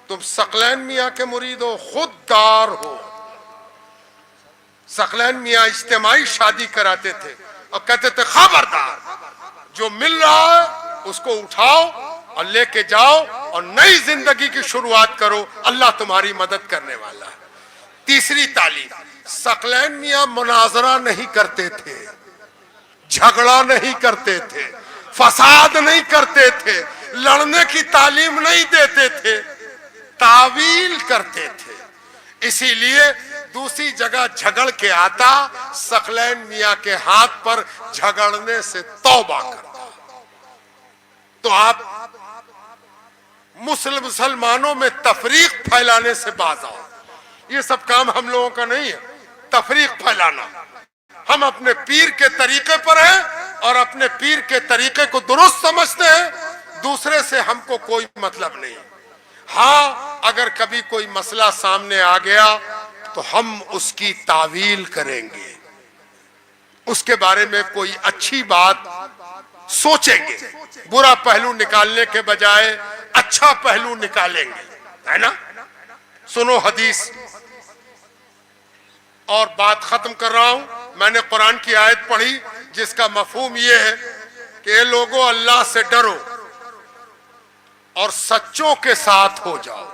تم ثقلین میاں کے مرید ہو، خود دار ہو. ثقلین میاں اجتماعی شادی کراتے تھے اور کہتے تھے خبردار، جو مل رہا ہے اس کو اٹھاؤ اور لے کے جاؤ اور نئی زندگی کی شروعات کرو، اللہ تمہاری مدد کرنے والا ہے. تیسری تعلیم، ثقلین میاں مناظرہ نہیں کرتے تھے، جھگڑا نہیں کرتے تھے، فساد نہیں کرتے تھے، لڑنے کی تعلیم نہیں دیتے تھے، تعویل کرتے تھے. اسی لیے دوسری جگہ جھگڑ کے آتا، ثقلین میاں کے ہاتھ پر جھگڑنے سے توبہ کرتا. تو آپ مسلمانوں میں تفریق پھیلانے سے باز آؤ. یہ سب کام ہم لوگوں کا نہیں ہے، تفریق پھیلانا. ہم اپنے پیر کے طریقے پر ہیں اور اپنے پیر کے طریقے کو درست سمجھتے ہیں، دوسرے سے ہم کو کوئی مطلب نہیں. ہاں اگر کبھی کوئی مسئلہ سامنے آ گیا تو ہم اس کی تعویل کریں گے، اس کے بارے میں کوئی اچھی بات سوچیں گے، برا پہلو نکالنے کے بجائے اچھا پہلو نکالیں گے، ہے نا. سنو حدیث. اور بات ختم کر رہا ہوں. میں نے قرآن کی آیت پڑھی جس کا مفہوم یہ ہے کہ اے لوگو اللہ سے ڈرو اور سچوں کے ساتھ ہو جاؤ.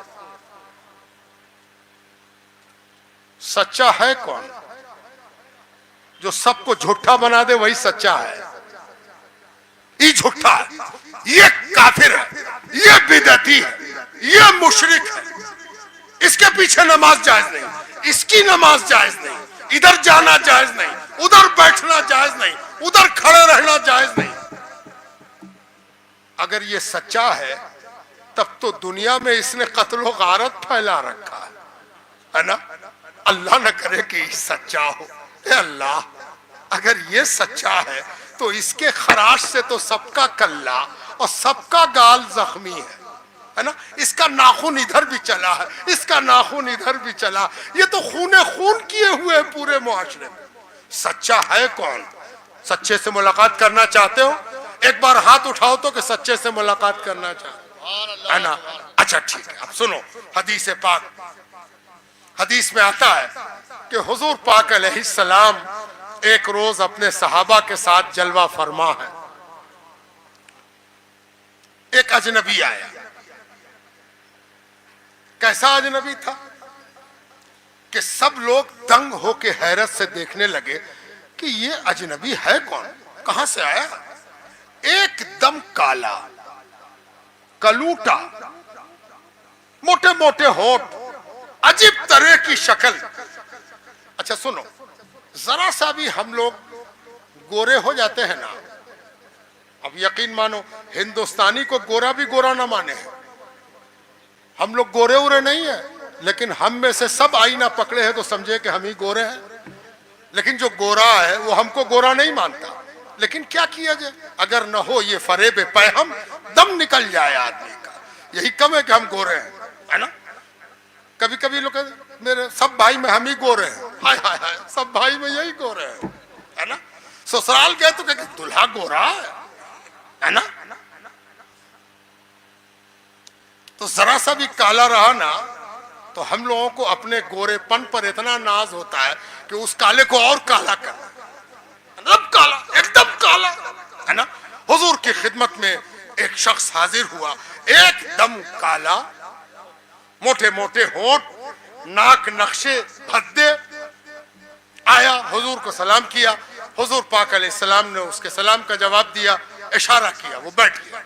سچا ہے کون؟ جو سب کو جھوٹا بنا دے وہی سچا ہے. یہ جھوٹا ہے، یہ کافر ہے، یہ بدعتی ہے، یہ مشرک ہے. اس کے پیچھے نماز جائز نہیں، اس کی نماز جائز نہیں، ادھر جانا جائز نہیں، ادھر بیٹھنا جائز نہیں، ادھر کھڑے رہنا جائز نہیں. اگر یہ سچا ہے تب تو دنیا میں اس نے قتل و غارت پھیلا رکھا ہے نا. اللہ نہ کرے کہ یہ سچا ہو. اے اللہ، اگر یہ سچا ہے تو اس کے خراش سے تو سب کا کلہ اور سب کا گال زخمی ہے نا. اس کا ناخن ادھر بھی چلا ہے، اس کا ناخن ادھر بھی چلا. یہ تو خون کیے ہوئے پورے معاشرے میں. سچا ہے کون؟ سچے سے ملاقات کرنا چاہتے ہو؟ ایک بار ہاتھ اٹھاؤ تو کہ سچے سے ملاقات کرنا چاہتے ہے نا. اچھا ٹھیک ہے، اب سنو حدیث پاک. حدیث میں آتا ہے کہ حضور پاک علیہ السلام ایک روز اپنے صحابہ کے ساتھ جلوہ فرما ہے. ایک اجنبی آیا. کیسا اجنبی تھا کہ سب لوگ دنگ ہو کے حیرت سے دیکھنے لگے کہ یہ اجنبی ہے کون، کہاں سے آیا. ایک دم کالا، کلوٹا، موٹے موٹے ہونٹ، عجیب طرح کی شکل. اچھا سنو، ذرا سا بھی ہم لوگ گورے ہو جاتے ہیں نا. اب یقین مانو ہندوستانی کو گورا بھی گورا نہ مانے. ہم لوگ گورے اورے نہیں ہیں، لیکن ہم میں سے سب آئینہ پکڑے ہیں تو سمجھے کہ ہم ہی گورے ہیں. لیکن جو گورا ہے وہ ہم کو گورا نہیں مانتا. لیکن کیا کیا جائے، اگر نہ ہو یہ فریب پیہم، دم نکل جائے آدمی کا. یہی کم ہے کہ ہم گورے ہیں، ہے نا. کبھی کبھی لوگ میرے سب بھائی میں ہم ہی گورے ہیں. ہائے ہائے ہائے، سب بھائی میں یہی گورے ہیں، ہے نا. سسرال گئے تو کہ دلہا گورا ہے نا. تو ذرا سا بھی کالا رہا نا تو ہم لوگوں کو اپنے گورے پن پر اتنا ناز ہوتا ہے کہ اس کالے کو اور کالا کرنا. کالا، ایک دم کالا ہے نا. حضور کی خدمت میں ایک شخص حاضر ہوا، ایک دم کالا، موٹے موٹے ہونٹ، ناک نقشے بھدے. آیا، حضور کو سلام کیا. حضور پاک علیہ السلام نے اس کے سلام کا جواب دیا، اشارہ کیا، وہ بیٹھ گیا.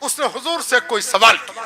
اس نے حضور سے کوئی سوال کیا.